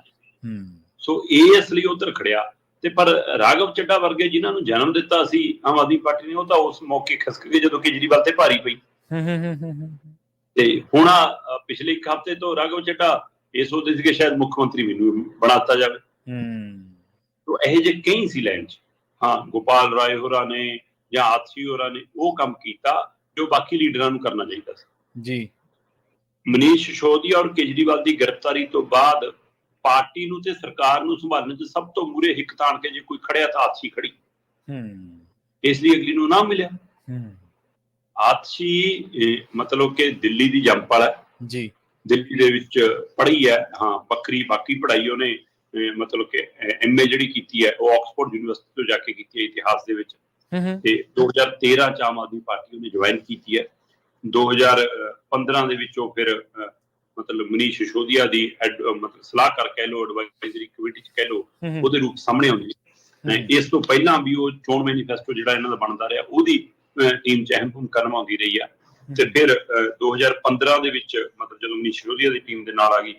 ਸੋ ਇਸ ਲਈ ਉਧਰ ਖੜਿਆ। ਤੇ ਪਰ ਰਾਘਵ ਚੱਡਾ ਵਰਗੇ ਜਿਨ੍ਹਾਂ ਨੂੰ ਜਨਮ ਦਿੱਤਾ ਸੀ ਆਮ ਆਦਮੀ ਪਾਰਟੀ ਨੇ, ਉਹ ਤਾਂ ਉਸ ਮੌਕੇ ਖਿਸਕ ਗਏ ਜਦੋਂ ਕੇਜਰੀਵਾਲ ਤੇ ਭਾਰੀ ਪਈ। ਤੇ ਹੁਣ ਪਿਛਲੇ ਇੱਕ ਹਫ਼ਤੇ ਤੋਂ ਰਾਘਵ ਚੱਡਾ ਇਹ ਸੋਚਦੇ ਸੀ ਕਿ ਸ਼ਾਇਦ ਮੁੱਖ ਮੰਤਰੀ ਮੈਨੂੰ ਬਣਾਤਾ ਜਾਵੇ। ਤੋ ਇਹੋ ਜਿਹੇ ਕਈ ਸੀ ਲਾਈਨ 'ਚ। ਹਾਂ, ਗੋਪਾਲ ਰਾਏ ਹੋਰਾਂ ਨੇ ਜਾਂ ਆਤਸ਼ੀ ਹੋਰਾਂ ਨੇ ਉਹ ਕੰਮ ਕੀਤਾ ਜੋ ਬਾਕੀ ਲੀਡਰਾਂ ਨੂੰ ਕਰਨਾ ਚਾਹੀਦਾ ਸੀ ਜੀ। ਮਨੀਸ਼ ਸਿਸੋਦੀਆ ਔਰ ਕੇਜਰੀਵਾਲ ਦੀ ਗ੍ਰਿਫਤਾਰੀ ਤੋਂ ਬਾਅਦ ਪਾਰਟੀ ਨੂੰ ਤੇ ਸਰਕਾਰ ਨੂੰ ਸੰਭਾਲਣ 'ਚ ਸਭ ਤੋਂ ਮੂਹਰੇ ਹਿੱਕ ਤਾਣ ਕੇ ਜੇ ਕੋਈ ਖੜਿਆ ਤਾਂ ਆਤਸ਼ੀ ਖੜੀ। ਇਸ ਲਈ ਅਗਲੀ ਨੂੰ ਨਾ ਮਿਲਿਆ। ਆਤਸ਼ੀ ਮਤਲਬ ਕਿ ਦਿੱਲੀ ਦੀ ਜੰਪਲ ਹੈ ਜੀ, ਦਿੱਲੀ ਦੇ ਵਿੱਚ ਪੜ੍ਹੀ ਹੈ। ਹਾਂ, ਵੱਖਰੀ ਬਾਕੀ ਪੜ੍ਹਾਈ ਉਹਨੇ ਮਤਲਬ ਕਿ MA ਜਿਹੜੀ ਕੀਤੀ ਹੈ ਉਹ ਆਕਸਫੋਰਡ ਯੂਨੀਵਰਸਿਟੀ ਤੋਂ ਜਾ ਕੇ ਕੀਤੀ ਹੈ ਇਤਿਹਾਸ ਦੇ ਵਿੱਚ। ਤੇ 2013 ਚ ਆਮ ਆਦਮੀ ਪਾਰਟੀ ਉਹਨੇ ਜੁਆਇਨ ਕੀਤੀ ਹੈ। 2015 ਦੇ ਵਿੱਚ ਉਹ ਫਿਰ ਮਤਲਬ ਮਨੀਸ਼ ਸਿਸੋਦੀਆ ਦੀ ਮਤਲਬ ਸਲਾਹਕਾਰ ਕਹਿ ਲਓ, ਐਡਵਾਈਜ਼ਰੀ ਕਮੇਟੀ ਚ ਕਹਿ ਲਓ, ਉਹਦੇ ਰੂਪ ਸਾਹਮਣੇ ਆਉਂਦੀ ਹੈ। ਇਸ ਤੋਂ ਪਹਿਲਾਂ ਵੀ ਉਹ ਚੋਣ ਮੈਨੀਫੈਸਟੋ ਜਿਹੜਾ ਇਹਨਾਂ ਦਾ ਬਣਦਾ ਰਿਹਾ ਉਹਦੀ ਟੀਮ ਚ ਅਹਿਮ ਭੂਮਿਕਾ ਨਿਭਾਉਂਦੀ ਰਹੀ ਆ। ਤੇ ਫਿਰ 2015 ਦੇ ਵਿੱਚ ਮਤਲਬ ਜਦੋਂ ਮਨੀਸ਼ ਸਿਸੋਦੀਆ ਦੀ ਟੀਮ ਦੇ ਨਾਲ ਆ ਗਈ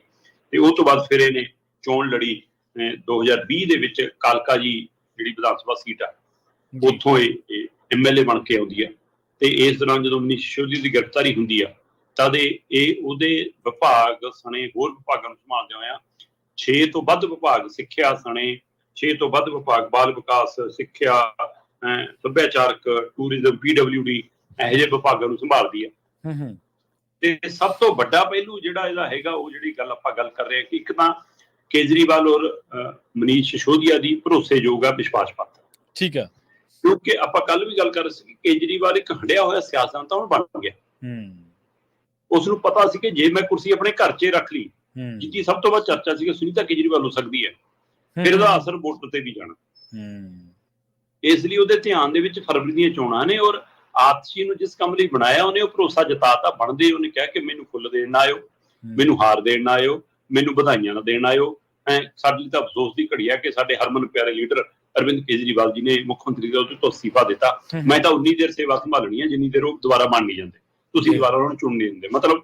ਤੇ ਉਹ ਤੋਂ ਬਾਅਦ ਫਿਰ ਇਹਨੇ ਚੋਣ ਲੜੀ। 2020 ਦੇ ਵਿੱਚ ਕਾਲਕਾ ਜੀ ਜਿਹੜੀ ਵਿਧਾਨ ਸਭਾ ਸੀਟ ਆ ਉੱਥੋਂ ਇਹ MLA ਬਣ ਕੇ ਆਉਂਦੀ ਆ। ਤੇ ਇਸ ਦੌਰਾਨ ਜਦੋਂ ਮਨੀਸ਼ ਸਿਸੋਦੀਆ ਦੀ ਗ੍ਰਿਫਤਾਰੀ ਹੁੰਦੀ ਆ ਤਦ ਇਹ ਉਹਦੇ ਵਿਭਾਗ ਸਣੇ ਹੋਰ ਵਿਭਾਗਾਂ ਨੂੰ ਸੰਭਾਲਦੇ ਹੋਇਆ 6 ਤੋਂ ਵੱਧ ਵਿਭਾਗ, ਸਿੱਖਿਆ ਸਣੇ 6 ਤੋਂ ਵੱਧ ਵਿਭਾਗ, ਬਾਲ ਵਿਕਾਸ, ਸਿੱਖਿਆ, ਸੱਭਿਆਚਾਰਕ, ਟੂਰਿਜ਼ਮ, PWD ਇਹੋ ਜਿਹੇ ਵਿਭਾਗਾਂ ਨੂੰ ਸੰਭਾਲਦੀ ਆ। ਤੇ ਸਭ ਤੋਂ ਵੱਡਾ ਪਹਿਲੂ ਜਿਹੜਾ ਇਹਦਾ ਹੈਗਾ ਉਹ ਜਿਹੜੀ ਗੱਲ ਆਪਾਂ ਗੱਲ ਕਰ ਰਹੇ ਹਾਂ ਕਿ ਇੱਕ ਤਾਂ ਕੇਜਰੀਵਾਲ ਔਰ ਮਨੀਸ਼ ਸਿਸੋਦੀਆ ਦੀ ਭਰੋਸੇਯੋਗ ਆ, ਵਿਸ਼ਵਾਸ ਪਾਤਰ। ਠੀਕ ਹੈ, ਕਿਉਂਕਿ ਆਪਾਂ ਕੱਲ ਵੀ ਗੱਲ ਕਰ ਰਹੇ ਸੀ ਕਿ ਕੇਜਰੀਵਾਲ ਇੱਕ ਹੰਡਿਆ ਹੋਇਆ ਸਿਆਸਤਦਾਨ ਤਾਂ ਹੁਣ ਬਣ ਗਿਆ। ਉਸਨੂੰ ਪਤਾ ਸੀ ਕਿ ਜੇ ਮੈਂ ਕੁਰਸੀ ਆਪਣੇ ਘਰ 'ਚ ਰੱਖ ਲਈ, ਜਿੱਦੀ ਸਭ ਤੋਂ ਵੱਧ ਚਰਚਾ ਸੀ ਕਿ ਸੁਨੀਤਾ ਕੇਜਰੀਵਾਲ ਹੋ ਸਕਦੀ ਹੈ, ਫਿਰ ਉਹਦਾ ਅਸਰ ਵੋਟਰ ਤੇ ਵੀ ਜਾਣਾ। ਇਸ ਲਈ ਉਹਦੇ ਧਿਆਨ ਦੇ ਵਿੱਚ ਫਰਵਰੀ ਦੀਆਂ ਚੋਣਾਂ ਨੇ ਔਰ ਆਤਸ਼ੀ ਨੂੰ ਜਿਸ ਕੰਮ ਲਈ ਬਣਾਇਆ ਉਹਨੇ ਉਹ ਭਰੋਸਾ ਜਤਾਤਾ। ਬਣਦੇ ਉਹਨੇ ਕਿਹਾ ਕਿ ਮੈਨੂੰ ਫੁੱਲ ਦੇਣ ਨਾ ਆਇਓ, ਮੈਨੂੰ ਹਾਰ ਦੇਣ ਨਾ ਆਇਓ, ਮੈਨੂੰ ਵਧਾਈਆਂ ਨਾ ਦੇਣ ਆਇਓ। ਸਾਡੀ ਤਾਂ ਅਫਸੋਸ ਦੀ ਘੜੀ ਆ ਕਿ ਸਾਡੇ ਹਰਮਨ ਪਿਆਰੇ ਲੀਡਰ ਅਰਵਿੰਦ ਕੇਜਰੀਵਾਲ ਜੀ ਨੇ ਮੁੱਖ ਮੰਤਰੀ ਦਾ ਉਹਦੇ ਤੋਂ ਅਸਤੀਫਾ ਦਿੱਤਾ। ਮੈਂ ਤਾਂ ਉਨੀ ਦੇਰ ਸੇਵਾ ਸੰਭਾਲਣੀ ਹੈ ਜਿੰਨੀ ਦੇਰ ਉਹ ਦੁਬਾਰਾ ਬਣ ਨਹੀਂ ਜਾਂਦੇ, ਤੁਸੀਂ ਦੁਬਾਰਾ ਉਹਨਾਂ ਨੂੰ ਚੁਣ ਨਹੀਂ ਦਿੰਦੇ। ਮਤਲਬ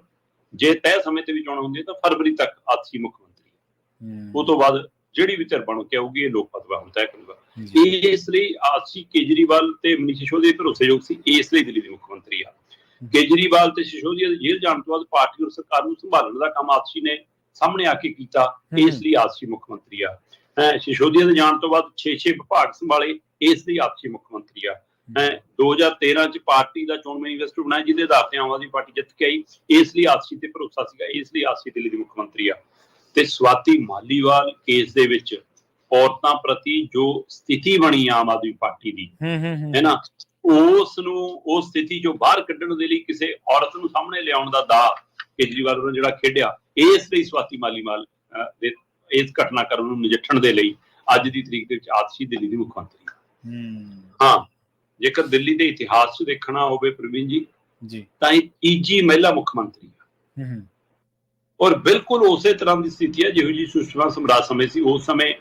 ਜੇ ਤੈਅ ਸਮੇਂ ਤੇ ਵੀ ਚੋਣ ਹੁੰਦੀ ਤਾਂ ਫਰਵਰੀ ਤੱਕ ਆਤਸ਼ੀ ਮੁੱਖ ਮੰਤਰੀ, ਉਹ ਤੋਂ ਬਾਅਦ ਜਿਹੜੀ ਵੀ ਧਿਰ ਬਣ ਕੇ ਆਊਗੀ ਇਹ ਲੋਕ ਫਤਵਾ ਹੁਣ ਤੈਅ ਕਰੂਗਾ। ਇਸ ਲਈ ਆਤਸ਼ੀ ਕੇਜਰੀਵਾਲ ਤੇ ਮਨੀਸ਼ ਸਿਸੋਦੀਆ ਭਰੋਸੇਯੋਗ ਸੀ, ਇਸ ਲਈ ਦਿੱਲੀ ਦੇ ਮੁੱਖ ਮੰਤਰੀ ਆ। ਕੇਜਰੀਵਾਲ ਤੇ ਸਿਸੋਦੀਆ ਦੇ ਜੇਲ੍ਹ ਜਾਣ ਤੋਂ ਬਾਅਦ ਪਾਰਟੀ ਔਰ ਸਰਕਾਰ ਨੂੰ ਸੰਭਾਲਣ ਦਾ ਕੰਮ ਆਤਸ਼ੀ ਨੇ ਸਾਹਮਣੇ ਆ ਕੇ ਕੀਤਾ, ਇਸ ਲਈ ਆਤਸ਼ੀ ਮੁੱਖ ਮੰਤਰੀ ਆ। ਸਿਸੋਦੀਆ ਦੇ ਜਾਣ ਤੋਂ ਬਾਅਦ 6 ਵਿਭਾਗ ਸੰਭਾਲੇ, ਇਸ ਲਈ ਆਤਸ਼ੀ ਮੁੱਖ ਮੰਤਰੀ ਆ। 2013 ਚ ਪਾਰਟੀ ਦਾ ਚੋਣ ਮੈਨੀਫੈਸਟੋ ਬਣਾਇਆ ਜਿਹਦੇ ਆਧਾਰ ਤੇ ਆਮ ਆਦਮੀ ਪਾਰਟੀ ਜਿੱਤ ਕੇ ਆਈ, ਇਸ ਲਈ ਆਤਸ਼ੀ ਤੇ ਭਰੋਸਾ ਸੀਗਾ, ਇਸ ਲਈ ਆਤਸ਼ੀ ਦਿੱਲੀ ਦੀ ਮੁੱਖ ਮੰਤਰੀ ਆ। ਤੇ ਸਵਾਤੀ ਮਾਲੀਵਾਲ ਕੇਸ ਦੇ ਵਿੱਚ ਔਰਤਾਂ ਪ੍ਰਤੀ ਜੋ ਸਥਿਤੀ ਬਣੀ ਆਮ ਆਦਮੀ ਪਾਰਟੀ ਦੀ ਹੈ ਨਾ, ਉਸ ਨੂੰ ਉਸ ਸਥਿਤੀ ਚੋਂ ਬਾਹਰ ਕੱਢਣ ਦੇ ਲਈ ਕਿਸੇ ਔਰਤ ਨੂੰ ਸਾਹਮਣੇ ਲਿਆਉਣ ਦਾ ਦਾ ਕੇਜਰੀਵਾਲ ਨੇ ਜਿਹੜਾ ਖੇਡਿਆ, ਇਸ ਲਈ ਸਵਾਤੀ ਮਾਲੀਵਾਲ ਦੇ ਇਸ ਘਟਨਾਕ੍ਰਮ ਨੂੰ ਨਜਿੱਠਣ ਦੇ ਲਈ ਅੱਜ ਦੀ ਤਰੀਕ ਦੇ ਵਿੱਚ ਆਤਸ਼ੀ ਦਿੱਲੀ ਦੀ ਮੁੱਖ ਮੰਤਰੀ। ਹਾਂ, ਜੇਕਰ ਦਿੱਲੀ ਦੇ ਇਤਿਹਾਸ 'ਚ ਦੇਖਣਾ ਹੋਵੇ ਪ੍ਰਵੀਨ ਜੀ ਤਾਂ ਇਹ ਤੀਜੀ ਮਹਿਲਾ ਮੁੱਖ ਮੰਤਰੀ ਆ। ਔਰ ਬਿਲਕੁਲ ਉਸੇ ਤਰ੍ਹਾਂ ਦੀ ਸਥਿਤੀ ਹੈ ਜਿਹੋ ਜਿਹੀ ਸੁਸ਼ਮਾ ਸਵਰਾਜ ਸਮੇਂ ਸੀ। ਉਸ ਸਮੇਂ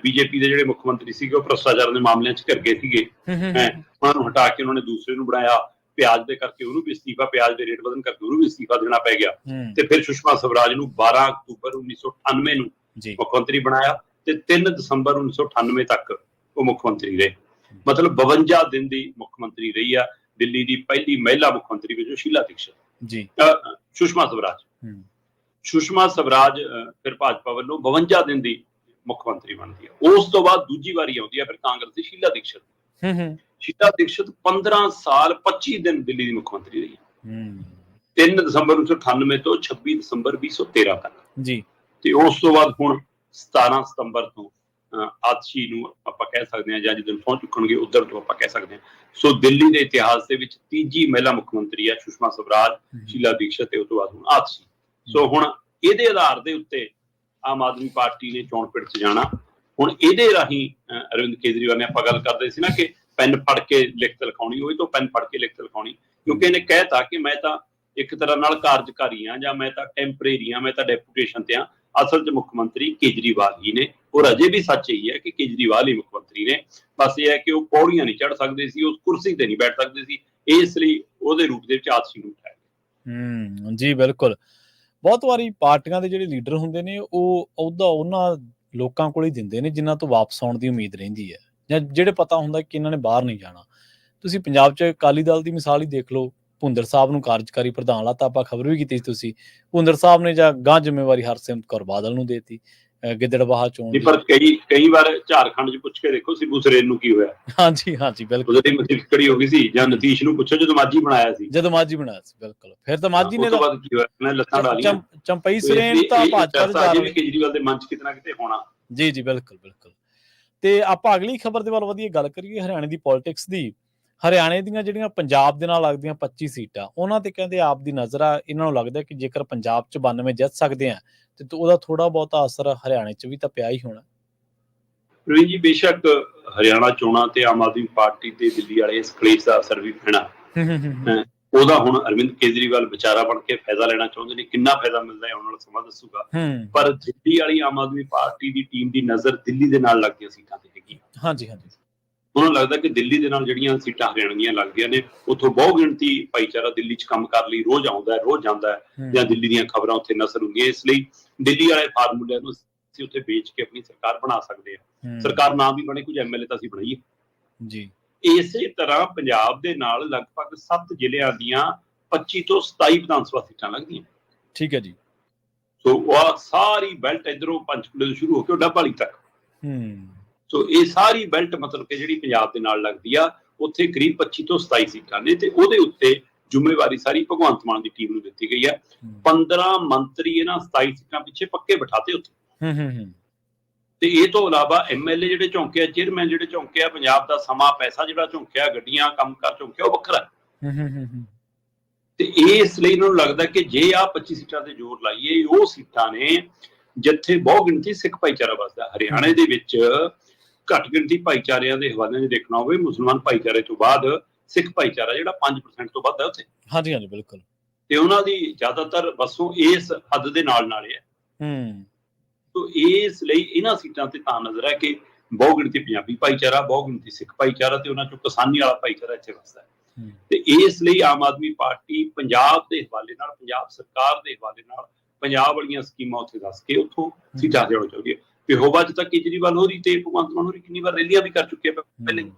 ਬੀਜੇਪੀ ਦੇ ਜਿਹੜੇ ਮੁੱਖ ਮੰਤਰੀ ਸੀਗੇ ਉਹ ਭ੍ਰਿਸ਼ਟਾਚਾਰ ਦੇ ਮਾਮਲਿਆਂ 'ਚ ਘਿਰ ਗਏ ਸੀਗੇ। ਉਹਨਾਂ ਨੂੰ ਹਟਾ ਕੇ ਉਹਨਾਂ ਨੇ ਦੂਸਰੇ ਨੂੰ ਬਣਾਇਆ, ਪਿਆਜ਼ ਦੇ ਕਰਕੇ ਉਹਨੂੰ ਵੀ ਅਸਤੀਫਾ, ਪਿਆਜ਼ ਦੇ ਰੇਟ ਵਧਣ ਕਰਕੇ ਉਹਨੂੰ ਵੀ ਅਸਤੀਫਾ ਦੇਣਾ ਪੈ ਗਿਆ। ਤੇ ਫਿਰ ਸੁਸ਼ਮਾ ਸਵਰਾਜ ਨੂੰ 12 ਅਕਤੂਬਰ 1998 ਨੂੰ ਮੁੱਖ ਮੰਤਰੀ ਬਣਾਇਆ ਤੇ 3 ਦਸੰਬਰ 1998 ਤੱਕ ਉਹ ਮੁੱਖ ਮੰਤਰੀ ਰਹੇ। ਮਤਲਬ 52 ਦਿਨ ਦੀ ਮੁੱਖ ਮੰਤਰੀ ਰਹੀ ਆ ਦਿੱਲੀ ਦੀ ਪਹਿਲੀ ਮਹਿਲਾ ਮੁੱਖ ਮੰਤਰੀ ਵਜੋਂ ਸ਼ੀਲਾ ਦੀਕਸ਼ਤ। ਸੁਸ਼ਮਾ ਸਵਰਾਜ ਫਿਰ ਭਾਜਪਾ ਵੱਲੋਂ 52 ਦਿਨ ਦੀ ਮੁੱਖ ਮੰਤਰੀ ਬਣਦੀ ਹੈ। ਉਸ ਤੋਂ ਬਾਅਦ ਦੂਜੀ ਵਾਰੀ ਆਉਂਦੀ ਹੈ ਫਿਰ ਕਾਂਗਰਸ ਦੀ ਸ਼ੀਲਾ ਦੀਕਸ਼ਤ। ਸ਼ੀਲਾ ਦੀਕਸ਼ਤ 15 ਸਾਲ 25 ਦਿਨ ਦਿੱਲੀ ਦੀ ਮੁੱਖ ਮੰਤਰੀ ਰਹੀ। 3 ਦਸੰਬਰ 1998 ਤੋਂ 26 ਦਸੰਬਰ 2013 ਤੱਕ। ਤੇ ਉਸ ਤੋਂ ਬਾਅਦ ਹੁਣ 17 ਸਤੰਬਰ ਤੋਂ ਆਤਸ਼ੀ ਨੂੰ ਆਪਾਂ ਕਹਿ ਸਕਦੇ ਹਾਂ, ਜਾਂ ਜਿੱਦਣ ਸਹੁੰ ਚੁੱਕਣਗੇ ਉਧਰ ਤੋਂ ਆਪਾਂ ਕਹਿ ਸਕਦੇ ਹਾਂ। ਸੋ ਦਿੱਲੀ ਦੇ ਇਤਿਹਾਸ ਦੇ ਵਿੱਚ ਤੀਜੀ ਮਹਿਲਾ ਮੁੱਖ ਮੰਤਰੀ ਹੈ ਸੁਸ਼ਮਾ ਸਵਰਾਜ, ਸ਼ੀਲਾ ਦੀਕਸ਼ਤ ਤੇ ਉਸ ਤੋਂ ਬਾਅਦ ਹੁਣ ਆਤਸ਼ੀ। ਸੋ ਹੁਣ ਇਹਦੇ ਆਧਾਰ ਦੇ ਉੱਤੇ ਆਮ ਆਦਮੀ ਪਾਰਟੀ ਨੇ ਚੋਣ ਪਿੜ 'ਚ ਜਾਣਾ। ਹੁਣ ਇਹਦੇ ਰਾਹੀਂ ਅਰਵਿੰਦ ਕੇਜਰੀਵਾਲ ਨੇ, ਆਪਾਂ ਗੱਲ ਕਰਦੇ ਸੀ ਨਾ ਕਿ ਪੈਨ ਫੜ ਕੇ ਲਿਖਤ ਲਿਖਾਉਣੀ, ਉਹੀ ਤੋਂ ਪੈਨ ਫੜ ਕੇ ਲਿਖਤ ਲਿਖਾਉਣੀ, ਕਿਉਂਕਿ ਇਹਨੇ ਕਹਿਤਾ ਕਿ ਮੈਂ ਤਾਂ ਇੱਕ ਤਰ੍ਹਾਂ ਨਾਲ ਕਾਰਜਕਾਰੀ ਹਾਂ, ਜਾਂ ਮੈਂ ਤਾਂ ਟੈਂਪਰੇਰੀ ਹਾਂ, ਮੈਂ ਤਾਂ ਡੈਪੂਟੇਸ਼ਨ ਤੇ ਹਾਂ। ਅਸਲ 'ਚ ਮੁੱਖ ਮੰਤਰੀ ਕੇਜਰੀਵਾਲ ਹੀ ਨੇ, ਔਰ ਅਜੇ ਵੀ ਸੱਚ ਇਹੀ ਹੈ ਕਿ ਕੇਜਰੀਵਾਲ ਹੀ ਮੁੱਖ ਮੰਤਰੀ ਨੇ। ਬਸ ਇਹ ਹੈ ਕਿ ਉਹ ਪੌੜੀਆਂ ਨਹੀਂ ਚੜ੍ਹ ਸਕਦੇ ਸੀ, ਉਸ ਕੁਰਸੀ ਤੇ ਨਹੀਂ ਬੈਠ ਸਕਦੇ ਸੀ, ਇਸ ਲਈ ਉਹਦੇ ਰੂਪ ਦੇ ਵਿੱਚ ਆਤਸ਼ੀ ਨੂੰ ਉਠਾਇਆ। ਜੀ ਬਿਲਕੁਲ। ਬਹੁਤ ਵਾਰੀ ਪਾਰਟੀਆਂ ਦੇ ਜਿਹੜੇ ਲੀਡਰ ਹੁੰਦੇ ਨੇ ਉਹ ਅਹੁਦਾ ਉਹਨਾਂ ਲੋਕਾਂ ਕੋਲ ਹੀ ਦਿੰਦੇ ਨੇ ਜਿਨ੍ਹਾਂ ਤੋਂ ਵਾਪਸ ਆਉਣ ਦੀ ਉਮੀਦ ਰਹਿੰਦੀ ਹੈ, ਜਾਂ ਜਿਹੜੇ ਪਤਾ ਹੁੰਦਾ ਕਿ ਇਹਨਾਂ ਨੇ ਬਾਹਰ ਨਹੀਂ ਜਾਣਾ। ਤੁਸੀਂ ਪੰਜਾਬ 'ਚ ਅਕਾਲੀ ਦਲ ਦੀ ਮਿਸਾਲ ਹੀ ਦੇਖ ਲਓ, ਭੁੰਦਰ ਸਾਹਿਬ ਨੂੰ ਕਾਰਜਕਾਰੀ ਪ੍ਰਧਾਨ ਲਾਤਾ, ਆਪਾਂ ਖਬਰ ਵੀ ਕੀਤੀ ਸੀ ਤੁਸੀਂ। ਭੁੰਦਰ ਸਾਹਿਬ ਨੇ ਜਾਂ ਗਾਂ ਜ਼ਿੰਮੇਵਾਰੀ ਹਰਸਿਮਰਤ ਕੌਰ ਬਾਦਲ ਨੂੰ ਦੇਤੀ ਗਿੱਦੜਬਾਹਾ ਚੋਣ। ਪਰ ਕਈ ਵਾਰ ਝਾਰਖੰਡ 'ਚ ਪੁੱਛ ਕੇ ਦੇਖੋ ਸਿਬੂ ਸਰੇਨ ਨੂੰ ਕੀ ਹੋਇਆ। ਹਾਂਜੀ ਬਿਲਕੁਲ, ਉਹਦੀ ਮਸੀਬਕੜੀ ਹੋ ਗਈ ਸੀ। ਜਾਂ ਨਤੀਸ਼ ਨੂੰ ਪੁੱਛੋ ਜਦੋਂ ਮਾਝੀ ਬਣਾਇਆ ਸੀ, ਬਿਲਕੁਲ। ਫਿਰ ਤਾਂ ਮਾਝੀ ਨੇ ਲੱਤਾਂ ਡਾਲੀਆਂ। ਚੰਪਈ ਸਰੇਨ ਤਾਂ ਭਾਜਪਾ ਦੇ ਜਾ ਰਹੇ ਕੇਜਰੀਵਾਲ ਦੇ ਮਨ 'ਚ ਕਿਤੇ ਨਾ ਕਿਤੇ ਹੋਣਾ। ਜੀ ਬਿਲਕੁਲ। ਤੇ ਆਪਾਂ ਅਗਲੀ ਖਬਰ ਦੇ ਵੱਲ ਵਧੀਆ ਗੱਲ ਕਰੀਏ, ਹਰਿਆਣੇ ਦੀ ਪੋਲਿਟਿਕਸ ਦੀ। ਹਰਿਆਣੇ ਦੀਆਂ ਜਿਹੜੀਆਂ ਪੰਜਾਬ ਦੇ ਨਾਲ ਲੱਗਦੀਆਂ 25 ਸੀਟਾਂ, ਉਹਨਾਂ ਤੇ ਕਹਿੰਦੇ ਆਪ ਦੀ ਨਜ਼ਰ ਆ। ਇਹਨਾਂ ਨੂੰ ਲੱਗਦਾ ਕਿ ਜੇਕਰ ਪੰਜਾਬ 'ਚ 92 ਜਿੱਤ ਸਕਦੇ ਆ ਤੇ ਉਹਦਾ ਥੋੜਾ ਬਹੁਤਾ ਅਸਰ ਹਰਿਆਣੇ 'ਚ ਵੀ ਤਾਂ ਪਿਆ ਹੀ ਹੋਣਾ। ਪ੍ਰਵੀਨ ਜੀ, ਬੇਸ਼ੱਕ ਹਰਿਆਣਾ ਚੋਣਾਂ ਤੇ ਆਮ ਆਦਮੀ ਪਾਰਟੀ ਤੇ ਦਿੱਲੀ ਵਾਲੇ ਇਸ ਕਲੇਸ਼ ਦਾ ਅਸਰ ਵੀ ਪੈਣਾ। ਉਹਦਾ ਹੁਣ ਅਰਵਿੰਦ ਕੇਜਰੀਵਾਲ ਵਿਚਾਰਾ ਬਣ ਕੇ ਫਾਇਦਾ ਲੈਣਾ ਚਾਹੁੰਦੇ ਨੇ। ਕਿੰਨਾ ਫਾਇਦਾ ਮਿਲਦਾ ਹੈ ਆਉਣ ਵਾਲਾ ਸਮਾਂ ਦੱਸੂਗਾ। ਪਰ ਦਿੱਲੀ ਵਾਲੀ ਆਮ ਆਦਮੀ ਪਾਰਟੀ ਦੀ ਟੀਮ ਦੀ ਨਜ਼ਰ ਦਿੱਲੀ ਦੇ ਨਾਲ ਲੱਗਦੀਆਂ ਸੀਟਾਂ ਤੇ ਹੈਗੀ। ਹਾਂਜੀ। ਉਹਨਾਂ ਨੂੰ ਲੱਗਦਾ ਕਿ ਦਿੱਲੀ ਦੇ ਨਾਲ ਜਿਹੜੀਆਂ ਸੀਟਾਂ ਹਰਿਆਣਾ ਦੀਆਂ ਲੱਗਦੀਆਂ ਨੇ, ਉੱਥੋਂ ਬਹੁ ਗਿਣਤੀ ਭਾਈਚਾਰਾ ਦਿੱਲੀ 'ਚ ਕੰਮ ਕਰਨ ਲਈ ਰੋਜ਼ ਆਉਂਦਾ, ਰੋਜ਼ ਜਾਂਦਾ, ਜਾਂ ਦਿੱਲੀ ਦੀਆਂ ਖਬਰਾਂ ਉੱਥੇ ਨਸਰ ਹੁੰਦੀਆਂ। ਇਸ ਲਈ ਦਿੱਲੀ ਵਾਲੇ ਫਾਰਮੂਲੇ ਨੂੰ ਅਸੀਂ ਉੱਥੇ ਵੇਚ ਕੇ ਆਪਣੀ ਸਰਕਾਰ ਬਣਾ ਸਕਦੇ ਹਾਂ। ਸਰਕਾਰ ਨਾ ਵੀ ਬਣੇ, ਕੁਝ ਐਮਐਲਏ ਤਾਂ ਅਸੀਂ ਬਣਾਈਏ ਜੀ। ਇਸੇ ਤਰ੍ਹਾਂ ਪੰਜਾਬ ਦੇ ਨਾਲ ਲਗਭਗ 7 ਜ਼ਿਲ੍ਹਿਆਂ ਦੀਆਂ 25 ਤੋਂ 27 ਵਿਧਾਨ ਸਭਾ ਸੀਟਾਂ ਲੱਗਦੀਆਂ। ਠੀਕ ਹੈ ਜੀ। ਸੋ ਉਹ ਸਾਰੀ ਬੈਲਟ ਇਧਰੋਂ ਪੰਚਕੂਲੇ ਤੋਂ ਸ਼ੁਰੂ ਹੋ ਕੇ ਡੱਬਾਲੀ ਤੱਕ। ਸੋ ਇਹ ਸਾਰੀ ਬੈਲਟ ਮਤਲਬ ਕਿ ਜਿਹੜੀ ਪੰਜਾਬ ਦੇ ਨਾਲ ਲੱਗਦੀ ਆ, ਉੱਥੇ ਕਰੀਬ 25 ਤੋਂ 27 ਸੀਟਾਂ ਨੇ, ਤੇ ਉਹਦੇ ਉੱਤੇ ਜ਼ਿੰਮੇਵਾਰੀ ਸਾਰੀ ਭਗਵੰਤ ਮਾਨ ਦੀ ਟੀਮ ਨੂੰ ਦਿੱਤੀ ਗਈ ਹੈ। 15 ਮੰਤਰੀ ਇਹਨਾਂ 27 ਸੀਟਾਂ ਪਿੱਛੇ ਪੱਕੇ ਬਿਠਾਤੇ ਉੱਥੇ। ਤੇ ਇਹ ਤੋਂ ਇਲਾਵਾ ਐਮਐਲਏ ਜਿਹੜੇ ਝੌਂਕੇ ਆ, ਚੇਅਰਮੈਨ ਜਿਹੜੇ ਝੌਂਕੇ ਆ, ਪੰਜਾਬ ਦਾ ਸਮਾਂ ਪੈਸਾ ਜਿਹੜਾ ਝੌਂਕਿਆ, ਗੱਡੀਆਂ ਕੰਮਕਾਰ ਝੌਂਕਿਆ, ਉਹ ਵੱਖਰਾ। ਤੇ ਇਸ ਲਈ ਇਹਨਾਂ ਨੂੰ ਲੱਗਦਾ ਕਿ ਜੇ ਆਹ 25 ਸੀਟਾਂ ਤੇ ਜ਼ੋਰ ਲਾਈਏ, ਉਹ ਸੀਟਾਂ ਨੇ ਜਿੱਥੇ ਬਹੁ ਗਿਣਤੀ ਸਿੱਖ ਭਾਈਚਾਰਾ ਵੱਸਦਾ। ਹਰਿਆਣੇ ਦੇ ਵਿੱਚ ਘੱਟ ਗਿਣਤੀ ਭਾਈਚਾਰਿਆਂ ਦੇ ਹਵਾਲੇ ਨਾਲ ਦੇਖਣਾ ਹੋਵੇ, ਮੁਸਲਮਾਨ ਭਾਈਚਾਰੇ ਤੋਂ ਬਾਅਦ ਸਿੱਖ ਭਾਈਚਾਰਾ ਜਿਹੜਾ 5% ਤੋਂ ਵੱਧ ਹੈ ਉੱਥੇ। ਹਾਂਜੀ ਬਿਲਕੁਲ। ਤੇ ਉਹਨਾਂ ਦੀ ਜ਼ਿਆਦਾਤਰ ਵਸੋਂ ਇਸ ਹੱਦ ਦੇ ਨਾਲ ਹੈ। ਤੋ ਇਸ ਲਈ ਇਹਨਾਂ ਸੀਟਾਂ ਤੇ ਤਾਂ ਨਜ਼ਰ ਹੈ ਕਿ ਬਹੁ ਗਿਣਤੀ ਪੰਜਾਬੀ ਭਾਈਚਾਰਾ, ਬਹੁ ਗਿਣਤੀ ਸਿੱਖ ਭਾਈਚਾਰਾ, ਤੇ ਉਹਨਾਂ ਚੋਂ ਕਿਸਾਨੀ ਵਾਲਾ ਭਾਈਚਾਰਾ ਇੱਥੇ ਵੱਸਦਾ ਹੈ। ਤੇ ਇਸ ਲਈ ਆਮ ਆਦਮੀ ਪਾਰਟੀ ਪੰਜਾਬ ਦੇ ਹਵਾਲੇ ਨਾਲ, ਪੰਜਾਬ ਸਰਕਾਰ ਦੇ ਹਵਾਲੇ ਨਾਲ ਪੰਜਾਬ ਵਾਲੀਆਂ ਸਕੀਮਾਂ ਉੱਥੇ ਦੱਸ ਕੇ ਉੱਥੋਂ ਸੀਟਾਂ ਲਿਆਉਣਾ ਚਾਹੁੰਦੀ ਹੈ। ਪਿਹੋਵਾ 'ਚ ਤਾਂ ਕੇਜਰੀਵਾਲ ਹੋਰੀ ਤੇ ਭਗਵੰਤ ਮਾਨ ਹੋਰੀ ਕਿੰਨੀ ਵਾਰ ਰੈਲੀਆਂ ਵੀ ਕਰ ਚੁੱਕੇ ਆ ਪਹਿਲੇ।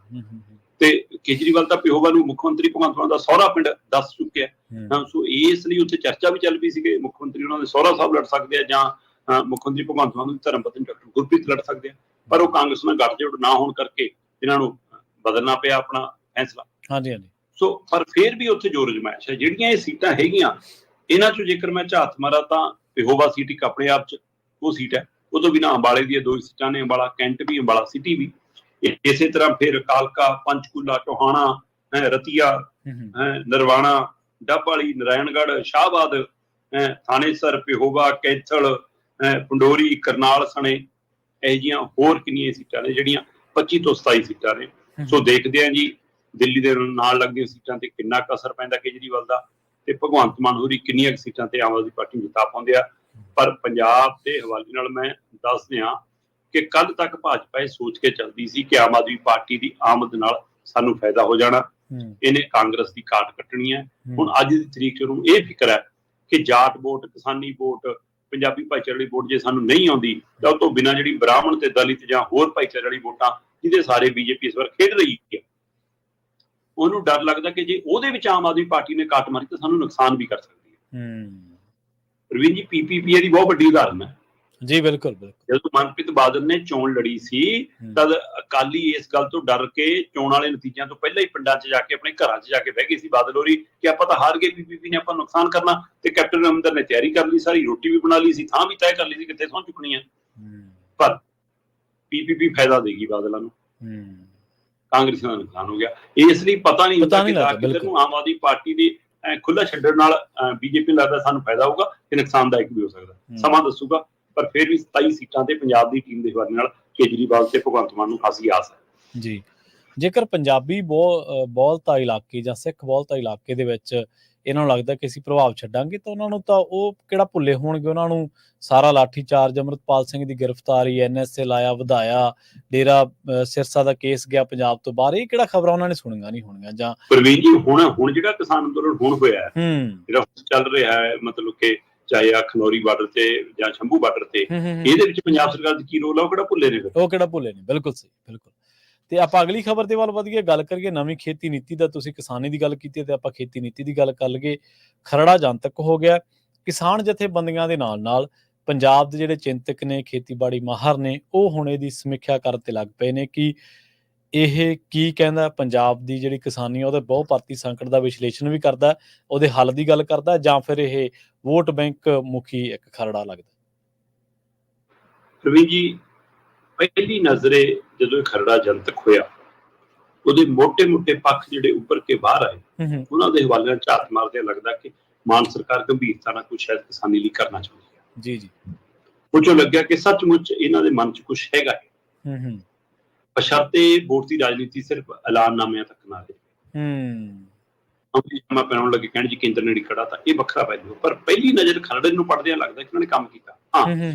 ਤੇ ਕੇਜਰੀਵਾਲ ਤਾਂ ਪਿਹੋਵਾ ਨੂੰ ਮੁੱਖ ਮੰਤਰੀ ਭਗਵੰਤ ਮਾਨ ਦਾ ਸਹੁਰਾ ਪਿੰਡ ਦੱਸ ਚੁੱਕਿਆ। ਸੋ ਇਸ ਲਈ ਉੱਥੇ ਚਰਚਾ ਵੀ ਚੱਲ ਪਈ ਸੀ ਕਿ ਮੁੱਖ ਮੰਤਰੀ ਉਹਨਾਂ ਦੇ ਸਹੁਰਾ ਸਾਹਿਬ ਲੜ ਸਕਦੇ ਆ, ਜਾਂ ਮੁੱਖ ਮੰਤਰੀ ਭਗਵੰਤ ਮਾਨ ਦੀ ਧਰਮ ਪਤਨੀ ਡਾਕਟਰ ਗੁਰਪ੍ਰੀਤ ਲੜ ਸਕਦੇ ਆ। ਪਰ ਉਹ ਕਾਂਗਰਸ ਨਾਲ ਗੱਠਜੋੜ ਨਾ ਹੋਣ ਕਰਕੇ ਇਹਨਾਂ ਨੂੰ ਬਦਲਣਾ ਪਿਆ ਆਪਣਾ ਫੈਸਲਾ। ਸੋ ਪਰ ਫਿਰ ਵੀ ਉੱਥੇ ਜ਼ੋਰ ਅਜ਼ਮਾਇਸ਼ ਹੈ। ਜਿਹੜੀਆਂ ਇਹ ਸੀਟਾਂ ਹੈਗੀਆਂ, ਇਹਨਾਂ ਚੋਂ ਜੇਕਰ ਮੈਂ ਝਾਤ ਮਾਰਾਂ ਤਾਂ ਪਿਹੋਵਾ ਸੀਟ ਇੱਕ ਆਪਣੇ ਆਪ 'ਚ ਉਹ ਸੀਟ ਹੈ। ਉਹ ਤੋਂ ਬਿਨਾਂ ਅੰਬਾਲੇ ਦੀਆਂ 2 ਸੀਟਾਂ ਨੇ, ਅੰਬਾਲਾ ਕੈਂਟ ਵੀ, ਅੰਬਾਲਾ ਸਿਟੀ ਵੀ। ਇਸੇ ਤਰ੍ਹਾਂ ਫਿਰ ਕਾਲਕਾ, ਪੰਚਕੂਲਾ, ਟੋਹਾਣਾ, ਰਤੀਆ, ਨਰਵਾਣਾ, ਡੱਬਵਾਲੀ, ਨਾਰਾਇਣਗੜ੍ਹ, ਸ਼ਾਹਬਾਦ, ਥਾਣੇਸਰ, ਪਿਹੋਵਾ, ਕੈਥਲ, ਪੰਡੋਰੀ, ਕਰਨਾਲ ਸਣੇ ਇਹੋ ਜਿਹੀਆਂ ਹੋਰ ਕਿੰਨੀਆਂ ਸੀਟਾਂ ਨੇ ਜਿਹੜੀਆਂ 25 ਤੋਂ 27 ਸੀਟਾਂ ਨੇ। ਸੋ ਦੇਖਦੇ ਹਾਂ ਜੀ ਦਿੱਲੀ ਦੇ ਨਾਲ ਲੱਗਦੀਆਂ ਸੀਟਾਂ ਤੇ ਕਿੰਨਾ ਕੁ ਅਸਰ ਪੈਂਦਾ ਕੇਜਰੀਵਾਲ ਦਾ, ਤੇ ਭਗਵੰਤ ਮਾਨ ਹੋਰੀ ਕਿੰਨੀਆਂ ਕੁ ਸੀਟਾਂ ਤੇ ਆਮ ਆਦਮੀ ਪਾਰਟੀ ਨੂੰ ਜਿਤਾ ਪਾਉਂਦੇ ਆ। ਪਰ ਪੰਜਾਬ ਦੇ ਹਵਾਲੇ ਨਾਲ ਮੈਂ ਦੱਸ ਦਿਆਂ ਕਿ ਕੱਲ ਤੱਕ ਭਾਜਪਾ ਇਹ ਸੋਚ ਕੇ ਚੱਲਦੀ ਸੀ ਕਿ ਆਮ ਆਦਮੀ ਪਾਰਟੀ ਦੀ ਆਮਦ ਨਾਲ ਸਾਨੂੰ ਫਾਇਦਾ ਹੋ ਜਾਣਾ, ਇਹਨੇ ਕਾਂਗਰਸ ਦੀ ਕਾਟ ਕੱਟਣੀ ਹੈ। ਹੁਣ ਅੱਜ ਦੀ ਤਰੀਕ 'ਚ ਉਹਨੂੰ ਇਹ ਫਿਕਰ ਹੈ ਕਿ ਜਾਟ ਵੋਟ, ਕਿਸਾਨੀ ਵੋਟ, ਪੰਜਾਬੀ ਭਾਈਚਾਰੇ ਵਾਲੀ ਵੋਟ ਜੇ ਸਾਨੂੰ ਨਹੀਂ ਆਉਂਦੀ ਤਾਂ ਉਹ ਤੋਂ ਬਿਨਾਂ ਜਿਹੜੀ ਬ੍ਰਾਹਮਣ ਤੇ ਦਲਿਤ ਜਾਂ ਹੋਰ ਭਾਈਚਾਰੇ ਵਾਲੀ ਵੋਟਾਂ ਜਿਹਦੇ ਸਾਰੇ ਬੀਜੇਪੀ ਇਸ ਵਾਰ ਖੇਡ ਰਹੀ ਹੈ, ਉਹਨੂੰ ਡਰ ਲੱਗਦਾ ਕਿ ਜੇ ਉਹਦੇ ਵਿੱਚ ਆਮ ਆਦਮੀ ਪਾਰਟੀ ਨੇ ਕੱਟ ਮਾਰੀ ਤਾਂ ਸਾਨੂੰ ਨੁਕਸਾਨ ਵੀ ਕਰ ਸਕਦੀ ਹੈ। ਪ੍ਰਵੀਨ ਜੀ, ਪੀਪੀਪੀ ਦੀ ਬਹੁਤ ਵੱਡੀ ਉਦਾਹਰਨ ਹੈ ਜੀ। ਬਿਲਕੁਲ। ਜਦੋਂ ਮਨਪ੍ਰੀਤ ਬਾਦਲ ਨੇ ਚੋਣ ਲੜੀ ਸੀ ਤਦ ਅਕਾਲੀ ਇਸ ਗੱਲ ਤੋਂ ਡਰ ਕੇ ਚੋਣ ਵਾਲੇ ਨਤੀਜਿਆਂ ਤੋਂ ਪਹਿਲਾਂ ਹੀ ਪਿੰਡਾਂ 'ਚ ਜਾ ਕੇ, ਆਪਣੇ ਘਰਾਂ 'ਚ ਜਾ ਕੇ ਬਹਿ ਗਏ ਸੀ ਬਾਦਲ ਹੋਰੀ ਕਿ ਆਪਾਂ ਤਾਂ ਹਾਰ ਗਏ, ਪੀਪੀਪੀ ਨੇ ਆਪਾਂ ਨੁਕਸਾਨ ਕਰਨਾ। ਤੇ ਕੈਪਟਨ ਅਮਰਿੰਦਰ ਨੇ ਤਿਆਰੀ ਕਰ ਲਈ, ਸਾਰੀ ਰੋਟੀ ਵੀ ਬਣਾ ਲਈ ਸੀ, ਥਾਂ ਵੀ ਤੈਅ ਕਰ ਲਈ ਸੀ ਕਿੱਥੇ ਸਹੁੰ ਚੁੱਕਣੀ ਹੈ। ਪਰ ਪੀਪੀਪੀ ਫਾਇਦਾ ਦੇਗੀ ਬਾਦਲਾਂ ਨੂੰ, ਹੂੰ, ਕਾਂਗਰਸੀਆਂ ਦਾ ਨੁਕਸਾਨ ਹੋ ਗਿਆ। ਇਸ ਲਈ ਪਤਾ ਨਹੀਂ ਹੁੰਦਾ ਕਿ ਲੱਗਦਾ ਕਿੱਧਰ ਬਿਲਕੁਲ। ਨੂੰ ਆਮ ਆਦਮੀ ਪਾਰਟੀ ਦੀ ਖੁੱਲ੍ਹਾ ਛੱਡਣ ਨਾਲ ਬੀਜੇਪੀ ਨੂੰ ਲੱਗਦਾ ਸਾਨੂੰ ਫਾਇਦਾ ਹੋਊਗਾ ਤੇ ਨੁਕਸਾਨਦਾਇਕ ਵੀ ਹੋ ਸਕਦਾ, ਸਮਾਂ ਦੱਸੂਗਾ। ਪਰ ਫਿਰ ਵੀ 27 ਸੀਟਾਂ ਤੇ ਪੰਜਾਬ ਦੀ ਟੀਮ ਦੇ ਹਵਾਲੇ ਨਾਲ ਕੇਜਰੀਵਾਲ ਤੇ ਭਗਵੰਤ ਮਾਨ ਨੂੰ ਖਾਸੀ ਆਸ ਹੈ। ਜੀ, ਜੇਕਰ ਪੰਜਾਬੀ ਬਹੁਲਤਾ ਇਲਾਕੇ ਜਾਂ ਸਿੱਖ ਬਹੁਲਤਾ ਇਲਾਕੇ ਦੇ ਵਿੱਚ ਇਹਨਾਂ ਨੂੰ ਲੱਗਦਾ ਕਿ ਅਸੀਂ ਪ੍ਰਭਾਵ ਛੱਡਾਂਗੇ ਤਾਂ ਉਹਨਾਂ ਨੂੰ ਤਾਂ ਉਹ ਕਿਹੜਾ ਭੁੱਲੇ ਹੋਣਗੇ। ਉਹਨਾਂ ਨੂੰ ਸਾਰਾ ਲਾਠੀ ਚਾਰਜ, ਅੰਮ੍ਰਿਤਪਾਲ ਸਿੰਘ ਦੀ ਗ੍ਰਿਫਤਾਰੀ, NSA ਲਾਇਆ ਵਧਾਇਆ, ਡੇਰਾ ਸਿਰਸਾ ਦਾ ਕੇਸ ਗਿਆ ਪੰਜਾਬ ਤੋਂ ਬਾਹਰ, ਇਹ ਕਿਹੜਾ ਖਬਰਾਂ ਉਹਨਾਂ ਨੇ ਸੁਣੀਆਂ ਨਹੀਂ ਹੋਣੀਆਂ। ਜਾਂ ਪ੍ਰਵੀਨ ਜੀ ਹੁਣ ਜਿਹੜਾ ਕਿਸਾਨ ਅੰਦੋਲਨ ਹੁਣ ਹੋਇਆ ਜਿਹੜਾ ਚੱਲ ਰਿਹਾ ਹੈ, ਮਤਲਬ ਕਿ ਚਾਹੇ ਆ ਖਨੌਰੀ ਬਾਰਡਰ ਤੇ ਜਾਂ ਸ਼ੰਭੂ ਬਾਰਡਰ ਤੇ, ਇਹਦੇ ਵਿੱਚ ਪੰਜਾਬ ਸਰਕਾਰ ਦਾ ਕੀ ਰੋਲ ਆ, ਉਹ ਕਿਹੜਾ ਭੁੱਲੇ ਨੇ? ਉਹ ਕਿਹੜਾ ਭੁੱਲੇ ਨੇ, ਬਿਲਕੁਲ ਸਹੀ, ਬਿਲਕੁਲ। ਤੇ ਆਪਾਂ ਅਗਲੀ ਖਬਰ ਦੇ ਵੱਲ ਵਧੀਏ, ਗੱਲ ਕਰੀਏ ਨਵੀਂ ਖੇਤੀ ਨੀਤੀ ਦਾ। ਤੁਸੀਂ ਕਿਸਾਨੀ ਦੀ ਗੱਲ ਕੀਤੀ ਤੇ ਆਪਾਂ ਖੇਤੀ ਨੀਤੀ ਦੀ ਗੱਲ ਕਰ ਲਈਏ। ਖਰੜਾ ਜਨਤਕ ਹੋ ਗਿਆ। ਕਿਸਾਨ ਜਥੇਬੰਦੀਆਂ ਦੇ ਨਾਲ ਨਾਲ ਪੰਜਾਬ ਦੇ ਜਿਹੜੇ ਚਿੰਤਕ ਨੇ, ਖੇਤੀਬਾੜੀ ਮਾਹਰ ਨੇ, ਉਹ ਹੁਣ ਇਹਦੀ ਸਮੀਖਿਆ ਕਰਨ ਤੇ ਲੱਗ ਪਏ ਨੇ ਕਿ ਇਹ ਕੀ ਕਹਿੰਦਾ ਪੰਜਾਬ ਦੀ ਜਿਹੜੀ ਕਿਸਾਨੀ ਆ ਉਹਦੇ ਬਹੁ ਭਾਰਤੀ ਸੰਕਟ ਦਾ ਵਿਸ਼ਲੇਸ਼ਣ ਵੀ ਕਰਦਾ, ਉਹਦੇ ਹੱਲ ਦੀ ਗੱਲ ਕਰਦਾ, ਜਾਂ ਫਿਰ ਇਹ ਵੋਟ ਬੈਂਕ ਮੁਖੀ ਇੱਕ ਖਰੜਾ ਲੱਗਦਾ। ਪ੍ਰਵੀਨ ਜੀ, ਪਹਿਲੀ ਨਜ਼ਰੇ ਜਦੋਂ ਇਹ ਖਰੜਾ ਜਨਤਕ ਹੋਇਆ, ਉਹਦੇ ਮੋਟੇ ਪੱਖ ਜਿਹੜੇ ਉੱਪਰ ਕੇ ਬਾਹਰ ਆਏ, ਉਹਨਾਂ ਦੇ ਹਵਾਲੇ ਨਾਲ ਝਾਤ ਮਾਰਦੇ ਲੱਗਦਾ ਕਿ ਮਾਨ ਸਰਕਾਰ ਗੰਭੀਰਤਾ ਨਾਲ ਕੁਝ ਸ਼ਾਇਦ ਕਿਸਾਨੀ ਲਈ ਕਰਨਾ ਚਾਹੁੰਦੀ ਹੈ। ਜੀ ਜੀ, ਉਹ ਚੋਂ ਲੱਗਿਆ ਕਿ ਸੱਚਮੁੱਚ ਇਹਨਾਂ ਦੇ ਮਨ 'ਚ ਕੁਝ ਹੈਗਾ ਹੈ, ਬਸ਼ਰਤੇ ਵੋਟ ਦੀ ਰਾਜਨੀਤੀ ਸਿਰਫ ਐਲਾਨਨਾਮਿਆਂ ਤੱਕ ਨਾ ਰਹੇ। ਜਮਾ ਪੈਣ ਲੱਗੇ ਕਹਿਣ ਜੀ ਕੇਂਦਰ ਨੇੜੇ ਖੜਾ, ਤਾਂ ਇਹ ਵੱਖਰਾ ਪਹਿਲੂ। ਪਰ ਪਹਿਲੀ ਨਜ਼ਰ ਖਰੜੇ ਨੂੰ ਪੜਦਿਆਂ ਲੱਗਦਾ ਕਿ ਉਹਨਾਂ ਨੇ ਕੰਮ ਕੀਤਾ। ਹਾਂ,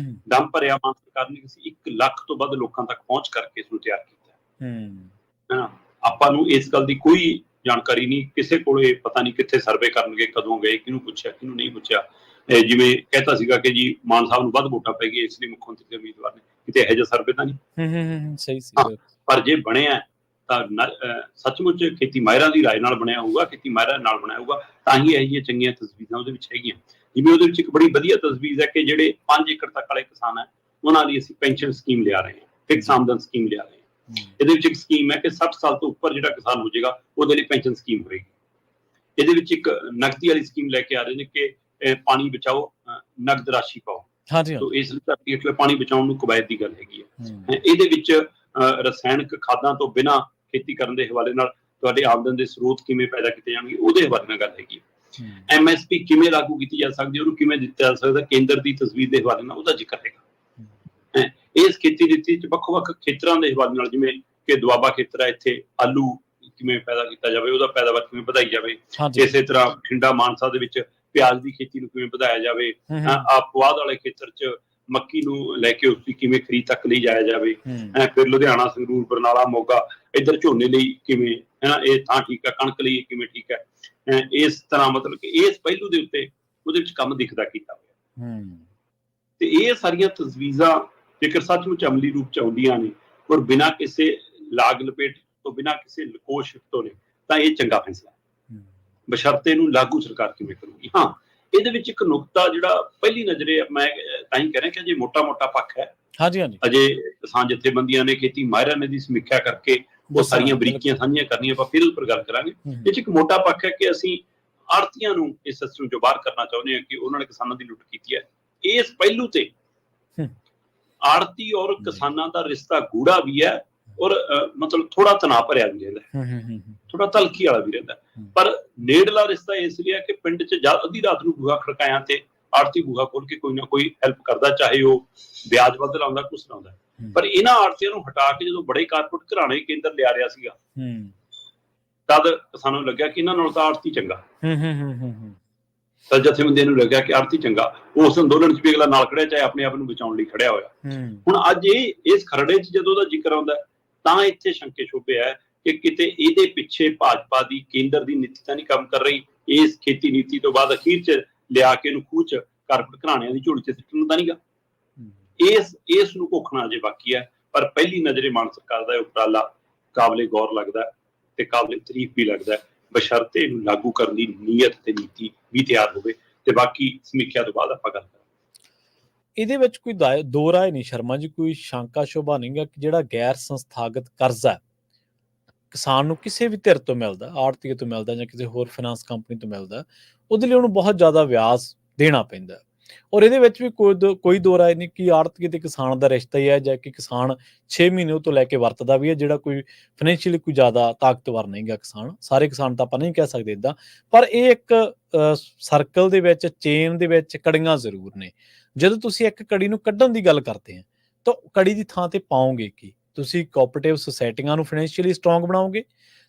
ਦਮ ਭਰਿਆ ਮਾਨ ਸਰਕਾਰ ਨੇ ਕਿਸੇ 1 ਲੱਖ ਤੋਂ ਵੱਧ ਲੋਕਾਂ ਤੱਕ ਪਹੁੰਚ ਕਰਕੇ ਇਸ ਨੂੰ ਤਿਆਰ ਕੀਤਾ। ਆਪਾਂ ਨੂੰ ਇਸ ਗੱਲ ਦੀ ਕੋਈ ਜਾਣਕਾਰੀ ਨਹੀਂ, ਕਿਸੇ ਕੋਲੇ ਪਤਾ ਨਹੀਂ ਕਿੱਥੇ ਸਰਵੇ ਕਰਨਗੇ, ਕਦੋਂ ਗਏ, ਕਿਹਨੂੰ ਪੁੱਛਿਆ, ਕਿਹਨੂੰ ਨਹੀਂ ਪੁੱਛਿਆ। ਜਿਵੇਂ ਕਹਿਤਾ ਸੀਗਾ ਕਿ ਜੀ ਮਾਨ ਸਾਹਿਬ ਨੂੰ ਵੱਧ ਵੋਟਾਂ ਪੈ ਗਈਆਂ, ਇਸ ਲਈ ਮੁੱਖ ਮੰਤਰੀ ਦੇ ਉਮੀਦਵਾਰ ਨੇ, ਕਿਤੇ ਇਹੋ ਜਿਹਾ ਸਰਵੇ ਤਾਂ ਨਹੀਂ। ਸਹੀ ਸੀ। ਪਰ ਜੇ ਬਣਿਆ ਤਾਂ ਸੱਚਮੁੱਚ ਖੇਤੀ ਮਾਹਿਰਾਂ ਦੀ ਰਾਏ ਨਾਲ ਬਣਿਆ ਹੋਊਗਾ, ਖੇਤੀ ਮਾਹਿਰਾਂ ਨਾਲ ਬਣਿਆ ਹੋਊਗਾ, ਤਾਂ ਹੀ ਇਹੋ ਜਿਹੀਆਂ ਚੰਗੀਆਂ ਤਜਵੀਜ਼ਾਂ ਉਹਦੇ ਵਿੱਚ ਹੈਗੀਆਂ। ਜਿਵੇਂ ਉਹਦੇ ਵਿੱਚ ਇੱਕ ਬੜੀ ਵਧੀਆ ਤਜਵੀਜ਼ ਹੈ ਕਿ ਜਿਹੜੇ 5 ਏਕੜ ਤੱਕ ਵਾਲੇ ਕਿਸਾਨ ਹੈ, ਉਹਨਾਂ ਲਈ ਅਸੀਂ ਪੈਨਸ਼ਨ ਸਕੀਮ ਲਿਆ ਰਹੇ ਹਾਂ, ਫਿਕਸ ਆਮਦਨ ਸਕੀਮ ਲਿਆ ਰਹੇ ਹਾਂ। ਇਹਦੇ ਵਿੱਚ ਇੱਕ ਸਕੀਮ ਹੈ ਕਿ 60 ਸਾਲ ਤੋਂ ਉੱਪਰ ਜਿਹੜਾ ਕਿਸਾਨ ਹੋ ਜਾਏਗਾ ਉਹਦੇ ਲਈ ਪੈਨਸ਼ਨ ਸਕੀਮ ਹੋਏਗੀ। ਇਹਦੇ ਵਿੱਚ ਇੱਕ ਨਕਦੀ ਵਾਲੀ ਸਕੀਮ ਲੈ ਕੇ ਆ ਰਹੇ ਨੇ ਕਿ ਪਾਣੀ ਬਚਾਓ, ਨਕਦ ਰਾਸ਼ੀ ਪਾਓ। ਤੋ ਇਸ ਲਈ ਧਰਤੀ ਹੇਠਲੇ ਪਾਣੀ ਬਚਾਉਣ ਨੂੰ ਕਵਾਇਦ ਦੀ ਗੱਲ ਹੈਗੀ ਹੈ। ਇਹਦੇ ਵਿੱਚ ਰਸਾਇਣਕ ਖਾਦਾਂ ਤੋਂ ਬਿਨਾਂ ਖੇਤੀ ਕਰਨ ਦੇ ਹਵਾਲੇ ਨਾਲ ਤੁਹਾਡੇ ਆਮਦਨ ਦੇ ਸਰੋਤ ਕਿਵੇਂ ਪੈਦਾ ਕੀਤੇ ਜਾਣਗੇ, ਉਹਦੇ ਹਵਾਲੇ ਨਾਲ ਗੱਲ ਹੈਗੀ ਹੈ। MSP ਕਿਵੇਂ ਲਾਗੂ ਕੀਤੀ ਜਾ ਸਕਦੀ ਹੈ, ਉਹਨੂੰ ਕਿਵੇਂ ਦਿੱਤਾ ਜਾ ਸਕਦਾ, ਕੇਂਦਰ ਦੀ ਤਸਵੀਰ ਦੇ ਹਵਾਲੇ ਨਾਲ ਉਹਦਾ ਜ਼ਿਕਰ ਹੈਗਾ। ਇਸ ਖੇਤੀ ਨੀਤੀ 'ਚ ਵੱਖ-ਵੱਖ ਖੇਤਰਾਂ ਦੇ ਹਵਾਲੇ ਨਾਲ, ਜਿਵੇਂ ਕਿ ਦੁਆਬਾ ਖੇਤਰ ਹੈ, ਇੱਥੇ ਆਲੂ ਕਿਵੇਂ ਪੈਦਾ ਕੀਤਾ ਜਾਵੇ, ਉਹਦਾ ਪੈਦਾਵਾਰ ਕਿਵੇਂ ਵਧਾਈ ਜਾਵੇ। ਇਸੇ ਤਰ੍ਹਾਂ ਬਠਿੰਡਾ ਮਾਨਸਾ ਦੇ ਵਿੱਚ ਪਿਆਜ਼ ਦੀ ਖੇਤੀ ਨੂੰ ਕਿਵੇਂ ਵਧਾਇਆ ਜਾਵੇ। ਪੁਆਧ ਵਾਲੇ ਖੇਤਰ 'ਚ ਮੱਕੀ ਨੂੰ ਲੈ ਕੇ ਉਸਦੀ ਕਿਵੇਂ ਖਰੀਦ ਤੱਕ ਲਈ ਜਾਇਆ ਜਾਵੇ। ਫਿਰ ਲੁਧਿਆਣਾ, ਸੰਗਰੂਰ, ਬਰਨਾਲਾ, ਮੋਗਾ, ਇੱਧਰ ਝੋਨੇ ਲਈ ਕਿਵੇਂ ਇਹ ਥਾਂ ਠੀਕ ਹੈ, ਕਣਕ ਲਈ ਕਿਵੇਂ ਠੀਕ ਹੈ। ਇਸ ਤਰ੍ਹਾਂ ਮਤਲਬ ਕਿ ਇਸ ਪਹਿਲੂ ਦੇ ਉੱਤੇ ਉਹਦੇ ਵਿੱਚ ਕੰਮ ਦਿਖਦਾ ਕੀਤਾ ਹੋਇਆ। ਤੇ ਇਹ ਸਾਰੀਆਂ ਤਜਵੀਜ਼ਾਂ ਜੇਕਰ ਸੱਚਮੁੱਚ ਅਮਲੀ ਰੂਪ 'ਚ ਆਉਂਦੀਆਂ ਨੇ ਔਰ ਬਿਨਾਂ ਕਿਸੇ ਲਾਗ ਲਪੇਟ ਤੋਂ, ਬਿਨਾਂ ਕਿਸੇ ਲਕੋਸ਼ ਤੋਂ ਨੇ, ਤਾਂ ਇਹ ਚੰਗਾ ਫੈਸਲਾ। ਬਸ਼ਰਤੇ ਨੂੰ ਲਾਗੂ ਸਰਕਾਰ ਕਿਵੇਂ ਕਰੂਗੀ। ਹਾਂ, ਇਹਦੇ ਵਿੱਚ ਇੱਕ ਨੁਕਤਾ ਜਿਹੜਾ ਪਹਿਲੀ ਨਜ਼ਰੇ ਮੈਂ ਤਾਂ ਹੀ ਕਹਿ ਰਿਹਾ ਕਿ ਜੇ ਮੋਟਾ ਪੱਖ ਹੈ, ਅਜੇ ਕਿਸਾਨ ਜਥੇਬੰਦੀਆਂ ਨੇ, ਖੇਤੀ ਮਾਹਿਰਾਂ ਨੇ ਦੀ ਸਮੀਖਿਆ ਕਰਕੇ ਉਹ ਸਾਰੀਆਂ ਬਰੀਕੀਆਂ ਸਾਂਝੀਆਂ ਕਰਨੀਆਂ, ਆਪਾਂ ਫਿਰ ਉਸ ਉੱਪਰ ਗੱਲ ਕਰਾਂਗੇ। ਇਹ 'ਚ ਇੱਕ ਮੋਟਾ ਪੱਖ ਹੈ ਕਿ ਅਸੀਂ ਆੜ੍ਹਤੀਆਂ ਨੂੰ ਇਸ ਸਿਸਟਮ ਚੋਂ ਬਾਹਰ ਕਰਨਾ ਚਾਹੁੰਦੇ ਹਾਂ ਕਿ ਉਹਨਾਂ ਨੇ ਕਿਸਾਨਾਂ ਦੀ ਲੁੱਟ ਕੀਤੀ ਹੈ। ਇਸ ਪਹਿਲੂ ਤੇ ਆੜ੍ਹਤੀ ਔਰ ਕਿਸਾਨਾਂ ਦਾ ਰਿਸ਼ਤਾ ਗੂੜਾ ਵੀ ਹੈ ਔਰ ਮਤਲਬ ਥੋੜਾ ਤਣਾਅ ਭਰਿਆ ਵੀ ਰਹਿੰਦਾ, ਥੋੜਾ ਤਲਖੀ ਵਾਲਾ ਵੀ ਰਹਿੰਦਾ। ਪਰ ਨੇੜਲਾ ਰਿਸ਼ਤਾ ਇਸ ਲਈ ਹੈ ਕਿ ਪਿੰਡ 'ਚ ਜਦ ਅੱਧੀ ਰਾਤ ਨੂੰ ਬੂਹਾ ਖੜਕਾਇਆ ਤੇ ਆੜ੍ਹਤੀ ਬੂਹਾ ਖੋਲ ਕੇ ਕੋਈ ਨਾ ਕੋਈ ਹੈਲਪ ਕਰਦਾ, ਚਾਹੇ ਉਹ ਵਿਆਜ ਵੱਧ ਲਾਉਂਦਾ, ਕੁਛ ਲਾਉਂਦਾ। ਪਰ ਇਹਨਾਂ ਆੜ੍ਹਤੀਆਂ ਨੂੰ ਹਟਾ ਕੇ ਜਦੋਂ ਬੜੇ ਕਾਰਪੋਰੇਟ ਘਰਾਣੇ ਕੇਂਦਰ ਲਿਆ ਰਿਹਾ ਸੀਗਾ, ਤਦ ਕਿਸਾਨਾਂ ਨੂੰ ਲੱਗਿਆ ਕਿ ਇਹਨਾਂ ਨਾਲ ਤਾਂ ਆੜ੍ਹਤੀ ਚੰਗਾ। ਤਾਂ ਜਥੇਬੰਦੀਆਂ ਨੂੰ ਲੱਗਿਆ ਕਿ ਆੜ੍ਹਤੀ ਚੰਗਾ। ਉਸ ਅੰਦੋਲਨ 'ਚ ਵੀ ਅਗਲਾ ਨਾਲ ਖੜਿਆ, ਚਾਹੇ ਆਪਣੇ ਆਪ ਨੂੰ ਬਚਾਉਣ ਲਈ ਖੜਿਆ ਹੋਇਆ। ਹੁਣ ਅੱਜ ਇਸ ਖਰੜੇ 'ਚ ਜਦੋਂ ਉਹਦਾ ਜ਼ਿਕਰ ਆਉਂਦਾ, ਤਾਂ ਇੱਥੇ ਸ਼ੰਕੇ ਸ਼ੁਬੇ ਹੈ ਕਿ ਕਿਤੇ ਇਹਦੇ ਪਿੱਛੇ ਭਾਜਪਾ ਦੀ ਕੇਂਦਰ ਦੀ ਨੀਤੀ ਤਾਂ ਨਹੀਂ ਕੰਮ ਕਰ ਰਹੀ। ਇਸ ਖੇਤੀ ਨੀਤੀ ਤੋਂ ਬਾਅਦ ਅਖੀਰ 'ਚ ਲਿਆ ਕੇ ਇਹਨੂੰ ਖੂਹ 'ਚ ਕਾਰਪੋਰੇਟ ਘਰਾਣਿਆਂ ਦੀ ਝੋਲੀ 'ਚ ਸਿੱਟਣ ਤਾਂ ਨਹੀਂਗਾ। ਇਸ ਨੂੰ ਘੋਖਣਾ ਅਜੇ ਬਾਕੀ ਹੈ। ਪਰ ਪਹਿਲੀ ਨਜ਼ਰੇ ਮਾਨ ਸਰਕਾਰ ਦਾ ਇਹ ਉਪਰਾਲਾ ਕਾਬਲੇ ਗੌਰ ਲੱਗਦਾ ਤੇ ਕਾਬਲੇ ਤਾਰੀਫ ਵੀ ਲੱਗਦਾ, ਬਸ਼ਰਤੇ ਇਹਨੂੰ ਲਾਗੂ ਕਰਨ ਦੀ ਨੀਅਤ ਤੇ ਨੀਤੀ ਵੀ ਤਿਆਰ ਹੋਵੇ। ਤੇ ਬਾਕੀ ਸਮੀਖਿਆ ਤੋਂ ਬਾਅਦ ਆਪਾਂ ਗੱਲ ਕਰਾਂਗੇ। ਇਹਦੇ ਵਿੱਚ ਕੋਈ ਦੋ ਰਾਏ ਨਹੀਂ ਸ਼ਰਮਾ ਜੀ, ਕੋਈ ਸ਼ੰਕਾ ਸ਼ੋਭਾ ਨਹੀਂਗਾ ਕਿ ਜਿਹੜਾ ਗੈਰ ਸੰਸਥਾਗਤ ਕਰਜ਼ਾ ਕਿਸਾਨ ਨੂੰ ਕਿਸੇ ਵੀ ਧਿਰ ਤੋਂ ਮਿਲਦਾ, ਆੜ੍ਹਤੀਏ ਤੋਂ ਮਿਲਦਾ ਜਾਂ ਕਿਸੇ ਹੋਰ ਫਾਈਨਾਂਸ ਕੰਪਨੀ ਤੋਂ ਮਿਲਦਾ, ਉਹਦੇ ਲਈ ਉਹਨੂੰ ਬਹੁਤ ਜ਼ਿਆਦਾ ਵਿਆਜ ਦੇਣਾ ਪੈਂਦਾ। ਔਰ ਇਹਦੇ ਵਿੱਚ ਵੀ ਕੋਈ ਦੋ ਰਾਏ ਨਹੀਂ ਕਿ ਆੜ੍ਹਤੀਏ ਤੇ ਕਿਸਾਨ ਦਾ ਰਿਸ਼ਤਾ ਹੀ ਹੈ, ਜਾਂ ਕਿ ਕਿਸਾਨ 6 ਮਹੀਨੇ ਤੋਂ ਲੈ ਕੇ ਵਰਤਦਾ ਵੀ ਹੈ, ਜਿਹੜਾ ਕੋਈ ਫਾਈਨੈਂਸ਼ੀਅਲੀ ਕੋਈ ਜ਼ਿਆਦਾ ਤਾਕਤਵਰ ਨਹੀਂ ਗਾ ਕਿਸਾਨ। ਸਾਰੇ ਕਿਸਾਨ ਤਾਂ ਆਪਾਂ ਨਹੀਂ ਕਹਿ ਸਕਦੇ ਇੱਦਾਂ, ਪਰ ਇਹ ਇੱਕ ਸਰਕਲ ਦੇ ਵਿੱਚ, ਚੇਨ ਦੇ ਵਿੱਚ ਕੜੀਆਂ ਜ਼ਰੂਰ ਨੇ। ਜਦੋਂ ਤੁਸੀਂ ਇੱਕ ਕੜੀ ਨੂੰ ਕੱਢਣ ਦੀ ਗੱਲ ਕਰਦੇ ਆ ਤਾਂ ਕੜੀ ਦੀ ਥਾਂ ਤੇ ਪਾਓਗੇ ਕੀ? ਤੁਸੀਂ ਕੋਆਪਰੇਟਿਵ ਸੁਸਾਇਟੀਆਂ ਨੂੰ ਫਾਈਨੈਂਸ਼ੀਅਲੀ ਸਟਰੋਂਗ ਬਣਾਓਗੇ,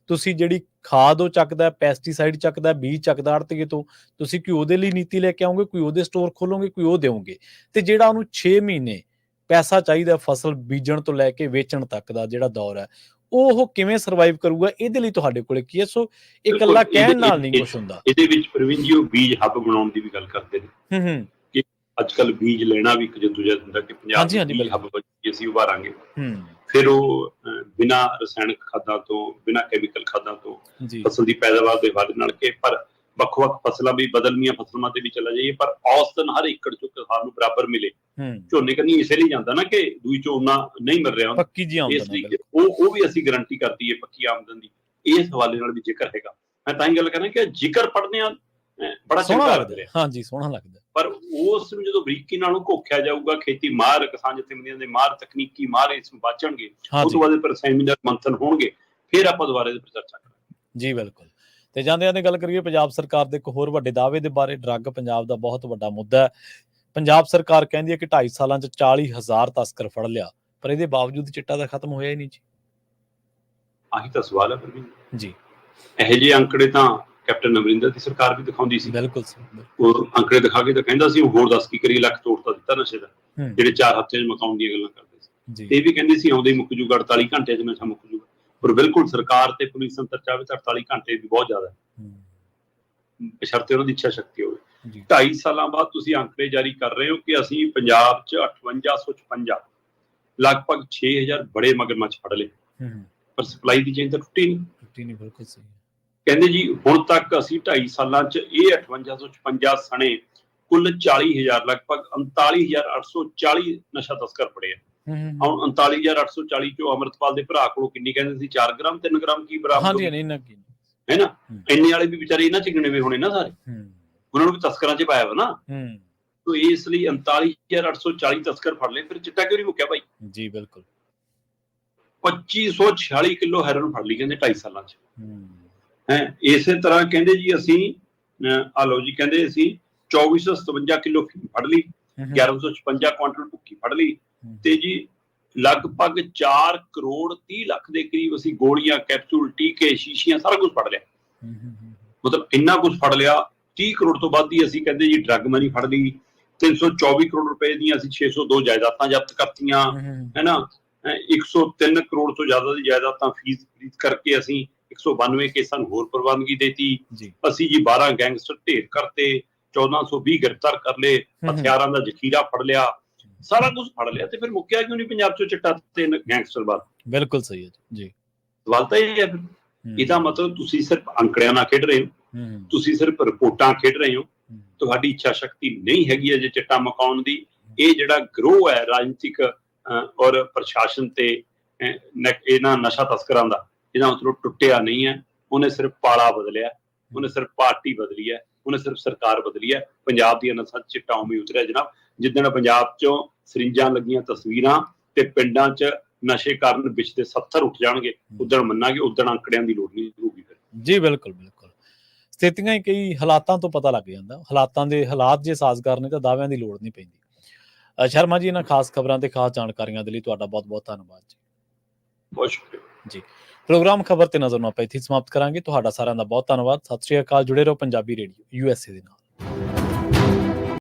ਤੁਸੀਂ ਜਿਹੜੀ ਖਾਦ ਉਹ ਚੱਕਦਾ, ਪੈਸਟੀਸਾਈਡ ਚੱਕਦਾ, ਬੀਜ ਚੱਕਦਾ ਆੜ੍ਹਤੀਏ ਤੋਂ, ਤੁਸੀਂ ਕੋਈ ਉਹਦੇ ਲਈ ਨੀਤੀ ਲੈ ਕੇ ਆਓਗੇ, ਕੋਈ ਉਹਦੇ ਸਟੋਰ ਖੋਲੋਗੇ, ਕੋਈ ਉਹ ਦਿਓਗੇ। ਤੇ ਜਿਹੜਾ ਉਹਨੂੰ 6 ਮਹੀਨੇ ਪੈਸਾ ਚਾਹੀਦਾ ਫਸਲ ਬੀਜਣ ਤੋਂ ਲੈ ਕੇ ਵੇਚਣ ਤੱਕ ਦਾ ਜਿਹੜਾ ਦੌਰ ਹੈ, ਉਹ ਕਿਵੇਂ ਸਰਵਾਈਵ ਕਰੂਗਾ? ਇਹਦੇ ਲਈ ਤੁਹਾਡੇ ਕੋਲੇ ਕੀ ਹੈ? ਸੋ ਇਹ ਇਕੱਲਾ ਕਹਿਣ ਨਾਲ ਨਹੀਂ ਕੁਛ ਹੁੰਦਾ। ਇਹਦੇ ਵਿੱਚ ਪ੍ਰਵੀਨ ਜੀ ਉਹ ਬੀਜ ਹੱਬ ਬਣਾਉਣ ਦੀ ਵੀ ਗੱਲ ਕਰਦੇ ਨੇ ਕਿ ਅੱਜ ਕੱਲ ਬੀਜ ਲੈਣਾ ਵੀ ਇੱਕ ਜਦੋਜਹਿਦ ਹੁੰਦਾ ਕਿ ਪੰਜਾਬ ਦੇ ਹੱਬ ਅਸੀਂ ਉਭਾਰਾਂਗੇ। ਫਿਰ ਉਹ ਬਿਨਾਂ ਰਸਾਇਣਿਕ ਖਾਦਾਂ ਤੋਂ, ਬਿਨਾਂ ਕੈਮੀਕਲ ਖਾਦਾਂ ਤੋਂ ਫਸਲ ਦੀ ਪੈਦਾਵਾਰ ਦੇ ਵੱਧ ਨਾਲ ਕੇ, ਪਰ ਵੱਖ-ਵੱਖ ਫਸਲਾਂ ਵੀ ਬਦਲਵੀਆਂ ਫਸਲਾਂ ਤੇ ਵੀ ਚਲਾ ਜਾਈਏ, ਪਰ ਔਸਤਨ ਹਰ ਏਕੜ ਚੋਂ ਕਿਸਾਨ ਨੂੰ ਬਰਾਬਰ ਮਿਲੇ। ਝੋਨੇ ਕੰਨੀ ਇਸੇ ਲਈ ਜਾਂਦਾ ਨਾ ਕਿ ਦੂਈ ਚੋਂ ਉਹਨਾਂ ਨਹੀਂ ਮਿਲ ਰਿਹਾ, ਪੱਕੀ ਜੀ ਆਮਦਨ ਉਹ ਵੀ ਅਸੀਂ ਗਰੰਟੀ ਕਰਦੀ ਹੈ ਪੱਕੀ ਆਮਦਨ ਦੀ। ਇਸ ਹਵਾਲੇ ਨਾਲ ਵੀ ਜ਼ਿਕਰ ਹੈਗਾ। ਮੈਂ ਤਾਂ ਹੀ ਗੱਲ ਕਰਨਾ ਕਿ ਜ਼ਿਕਰ ਪੜ੍ਹਦੇ ਆ ਬੜਾ ਚੰਗਾ ਲੱਗਦਾ। ਹਾਂਜੀ, ਸੋਹਣਾ ਲੱਗਦਾ, ਪਰ ਉਸ ਨੂੰ ਜਦੋਂ ਬਰੀਕੀ ਨਾਲ ਘੋਖਿਆ ਜਾਊਗਾ, ਖੇਤੀ ਮਾਹਰ, ਕਿਸਾਨ ਜਥੇਬੰਦੀਆਂ ਦੇ ਮਾਹਰ, ਤਕਨੀਕੀ ਮਾਹਰ ਇਸ ਨੂੰ ਬਾਚਣਗੇ, ਉਸ ਤੋਂ ਬਾਅਦ ਪਰ ਸੈਮੀਨਾਰ ਮੰਥਨ ਹੋਣਗੇ, ਫਿਰ ਆਪਾਂ ਦੁਬਾਰਾ ਇਹਦੇ ਪਰ ਚਰਚਾ ਕਰਾਂਗੇ। ਜੀ ਬਿਲਕੁਲ। ਤੇ ਜਾਂਦੇ ਗੱਲ ਕਰੀਏ ਪੰਜਾਬ ਸਰਕਾਰ ਦੇ ਇੱਕ ਹੋਰ ਵੱਡੇ ਦਾਅਵੇ ਦੇ ਬਾਰੇ। ਡਰੱਗ ਪੰਜਾਬ ਦਾ ਬਹੁਤ ਵੱਡਾ ਮੁੱਦਾ ਹੈ। ਪੰਜਾਬ ਸਰਕਾਰ ਕਹਿੰਦੀ ਹੈ ਕਿ 2.5 ਸਾਲਾਂ 'ਚ 40,000 ਤਸਕਰ ਫੜ ਲਿਆ, ਪਰ ਇਹਦੇ ਬਾਵਜੂਦ ਚਿੱਟਾ ਤਾਂ ਖਤਮ ਹੋਇਆ ਹੀ ਨਹੀਂ ਜੀ। ਆਹੀ ਤਾਂ ਸਵਾਲ ਹੈ ਪ੍ਰਵੀਨ ਜੀ। ਇਹੋ ਜਿਹੇ ਅੰਕੜੇ ਤਾਂ ਕੈਪਟਨ ਅਮਰਿੰਦਰ ਦੀ ਸਰਕਾਰ ਵੀ ਦਿਖਾਉਂਦੀ ਸੀ। ਬਿਲਕੁਲ। ਉਹ ਅੰਕੜੇ ਦਿਖਾ ਕੇ ਤਾਂ ਕਹਿੰਦਾ ਸੀ ਹੋਰ ਦੱਸ ਕੀ ਕਰੀਏ, ਲੱਖ ਤੋੜ ਤਾਂ ਦਿੱਤਾ ਨਸ਼ੇ ਦਾ, ਜਿਹੜੇ 4 ਹਫ਼ਤਿਆਂ 'ਚ ਮੁਕਾਉਣ ਦੀਆਂ ਗੱਲਾਂ ਕਰਦੇ ਸੀ। ਇਹ ਵੀ ਕਹਿੰਦੀ ਸੀ ਆਉਂਦੇ ਮੁੱਕ ਜੂਗਾ, 48 ਘੰਟਿਆਂ 'ਚ ਨਸ਼ਾ ਮੁੱਕ ਜੂਗਾ। ਪਰ ਬਿਲਕੁਲ ਸਰਕਾਰ ਤੇ ਪੁਲਿਸ ਅੰਤਰ ਚਾਹੇ ਤਾਂ 48 ਘੰਟੇ ਵੀ ਬਹੁਤ ਜ਼ਿਆਦਾ ਹੈ, ਬਸ਼ਰਤੇ ਉਹਨਾਂ ਦੀ ਇੱਛਾ ਸ਼ਕਤੀ ਹੋਵੇ। 2.5 ਸਾਲਾਂ ਬਾਅਦ ਤੁਸੀਂ ਅੰਕੜੇ ਜਾਰੀ ਕਰ ਰਹੇ ਹੋ ਕਿ ਅਸੀਂ ਪੰਜਾਬ 'ਚ 5856 ਲਗਭਗ 6,000 ਬੜੇ ਮਗਰਮੱਛ ਫੜ ਲਏ, ਪਰ ਸਪਲਾਈ ਦੀ ਚੇਨ ਤਾਂ ਟੁੱਟੀ ਨਹੀਂ। ਬਿਲਕੁਲ ਸਹੀ। ਕਹਿੰਦੇ ਜੀ ਹੁਣ ਤੱਕ ਅਸੀਂ 2.5 ਸਾਲਾਂ 'ਚ ਇਹ 5856 ਸਣੇ ਕੁੱਲ 40,000 ਲਗਭਗ 39,840 ਨਸ਼ਾ ਤਸਕਰ ਫੜੇ ਆ। ਹੁਣ 39,840 ਚੋਂ ਅਮਰਤਪਾਲ ਦੇ ਭਰਾ ਕੋਲੋਂ ਕਿੰਨੀ ਕਹਿੰਦੇ ਸੀ? 4 ਗ੍ਰਾਮ 3 ਗ੍ਰਾਮ ਕੀ ਬਰਾਮਦ ਹੈ ਨਾ? ਇੰਨੇ ਵਾਲੇ ਵੀ ਵਿਚਾਰੇ ਇਹਨਾਂ 'ਚ ਗਿਣੇ ਹੋਏ ਹੋਣੇ ਨਾ ਸਾਰੇ, ਉਹਨਾਂ ਨੂੰ ਵੀ ਤਸਕਰਾਂ 'ਚ ਪਾਇਆ ਵਾ ਨਾ। ਤੋ ਇਸ ਲਈ 39,840 ਤਸਕਰ ਫੜ ਲਏ। ਫਿਰ ਚਿੱਟਾ ਕਿਉਂ ਨਹੀਂ ਮੁੱਕਿਆ ਭਾਈ? ਜੀ ਬਿਲਕੁਲ। 2546 ਕਿਲੋ ਹੈਰੋਇਨ ਫੜ ਲਈ ਕਹਿੰਦੇ 2.5 ਸਾਲਾਂ 'ਚ। ਇਸੇ ਤਰ੍ਹਾਂ ਕਹਿੰਦੇ ਜੀ ਅਸੀਂ ਆ ਲਓ ਜੀ, ਕਹਿੰਦੇ ਅਸੀਂ 2457 ਕਿਲੋ ਫੜ ਲਈ, 1156 ਕੁਆਂਟਲ ਭੁੱਕੀ ਫੜ ਲਈ, ਤੇ ਜੀ ਲਗਭਗ 4 ਕਰੋੜ 30 ਲੱਖ ਦੇ ਕਰੀਬ ਅਸੀਂ ਗੋਲੀਆਂ, ਕੈਪਸੂਲ, ਟੀਕੇ, ਸ਼ੀਸ਼ੀਆਂ ਸਾਰਾ ਕੁਝ ਫੜ ਲਿਆ। ਮਤਲਬ ਇੰਨਾ ਕੁਝ ਫੜ ਲਿਆ। 30 ਕਰੋੜ ਤੋਂ ਵੱਧ ਦੀ ਅਸੀਂ ਕਹਿੰਦੇ ਜੀ ਡਰੱਗ ਮਨੀ ਫੜ ਲਈ। 324 ਕਰੋੜ ਰੁਪਏ ਦੀਆਂ ਅਸੀਂ 602 ਜਾਇਦਾਦਾਂ ਜ਼ਬਤ ਕਰਤੀਆਂ, ਹੈ ਨਾ। 103 ਕਰੋੜ ਤੋਂ ਜ਼ਿਆਦਾ ਦੀ ਜਾਇਦਾਦਾਂ ਫੀਸ ਕਰਕੇ ਅਸੀਂ 192 ਕੇਸਾਂ ਨੂੰ ਹੋਰ ਪ੍ਰਵਾਨਗੀ ਦੇਤੀ। ਅਸੀਂ ਜੀ 12 ਗੈਂਗਸਟਰ ਢੇਰ ਕਰਤੇ, 1420 ਗ੍ਰਿਫਤਾਰ ਕਰ ਲਏ, ਹਥਿਆਰਾਂ ਦਾ ਜ਼ਖੀਰਾ ਫੜ ਲਿਆ, ਸਾਰਾ ਕੁਝ ਫੜ ਲਿਆ। ਤੇ ਫਿਰ ਮੁੱਕਿਆ ਕਿਉਂ ਨਹੀਂ ਪੰਜਾਬ 'ਚੋਂ ਚਿੱਟਾ ਤੇ ਗੈਂਗਸਟਰ ਬਾਅਦ? ਬਿਲਕੁਲ ਸਹੀ ਹੈ ਜੀ। ਸਵਾਲ ਤਾਂ ਇਹ ਹੈ ਫਿਰ। ਇਹਦਾ ਮਤਲਬ ਤੁਸੀਂ ਸਿਰਫ ਅੰਕੜਿਆਂ ਨਾਲ ਖੇਡ ਰਹੇ ਹੋ, ਤੁਸੀਂ ਸਿਰਫ ਰਿਪੋਰਟਾਂ ਖੇਡ ਰਹੇ ਹੋ, ਤੁਹਾਡੀ ਇੱਛਾ ਸ਼ਕਤੀ ਨਹੀਂ ਹੈਗੀ ਅਜੇ ਚਿੱਟਾ ਮੁਕਾਉਣ ਦੀ। ਇਹ ਜਿਹੜਾ ਗਰੋਹ ਹੈ ਰਾਜਨੀਤਿਕ ਔਰ ਪ੍ਰਸ਼ਾਸਨ ਤੇ ਇਹਨਾਂ ਨਸ਼ਾ ਤਸਕਰਾਂ ਦਾ, ਇਹਦਾ ਮਤਲਬ ਟੁੱਟਿਆ ਨਹੀਂ ਹੈ। ਉਹਨੇ ਸਿਰਫ ਪਾਲਾ ਬਦਲਿਆ, ਉਹਨੇ ਸਿਰਫ ਪਾਰਟੀ ਬਦਲੀ ਹੈ, ਉਹਨੇ ਸਿਰਫ ਸਰਕਾਰ ਬਦਲੀ ਹੈ। ਪੰਜਾਬ ਦੀਆਂ ਨਸਾਂ 'ਚ ਚਿੱਟਾ ਉਵੇਂ ਉਤਰਿਆ ਜਨਾਬ। ਜਿੱਦਣ ਪੰਜਾਬ 'ਚੋਂ ਸਰਿੰਜਾਂ ਲੱਗੀਆਂ ਤਸਵੀਰਾਂ ਤੇ ਪਿੰਡਾਂ 'ਚ ਨਸ਼ੇ ਕਾਰਨ ਵਿਚਦੇ 70 ਉੱਠ ਜਾਣਗੇ, ਉਦਣ ਮੰਨਾਂਗੇ, ਉਦਣ ਅੰਕੜਿਆਂ ਦੀ ਲੋੜ ਨਹੀਂ ਹੋਊਗੀ ਫਿਰ। ਜੀ ਬਿਲਕੁਲ। ਸਥਿਤੀਆਂ ਹੀ ਕਈ ਹਾਲਾਤਾਂ ਤੋਂ ਪਤਾ ਲੱਗ ਜਾਂਦਾ। ਹਾਲਾਤ ਜੇ ਸਾਜ਼ਗਾਰ ਨੇ ਤਾਂ ਦਾਅਵਿਆਂ ਦੀ ਲੋੜ ਨਹੀਂ ਪੈਂਦੀ। ਸ਼ਰਮਾ ਜੀ, ਇਹਨਾਂ ਖਾਸ ਖਬਰਾਂ ਤੇ ਖਾਸ ਜਾਣਕਾਰੀਆਂ ਦੇ ਲਈ ਤੁਹਾਡਾ ਬਹੁਤ ਬਹੁਤ ਧੰਨਵਾਦ ਜੀ। ਬਹੁਤ ਸ਼ੁਕਰੀਆ ਜੀ। ਪ੍ਰੋਗਰਾਮ ਖਬਰ ਤੇ ਨਜ਼ਰ ਨੂੰ ਆਪਾਂ ਇੱਥੇ ਸਮਾਪਤ ਕਰਾਂਗੇ। ਤੁਹਾਡਾ ਸਾਰਿਆਂ ਦਾ ਬਹੁਤ ਧੰਨਵਾਦ। ਸਤਿ ਸ਼੍ਰੀ ਅਕਾਲ। ਜੁੜੇ ਰਹੋ ਪੰਜਾਬੀ ਰੇਡੀਓ USA ਦੇ ਨਾਲ।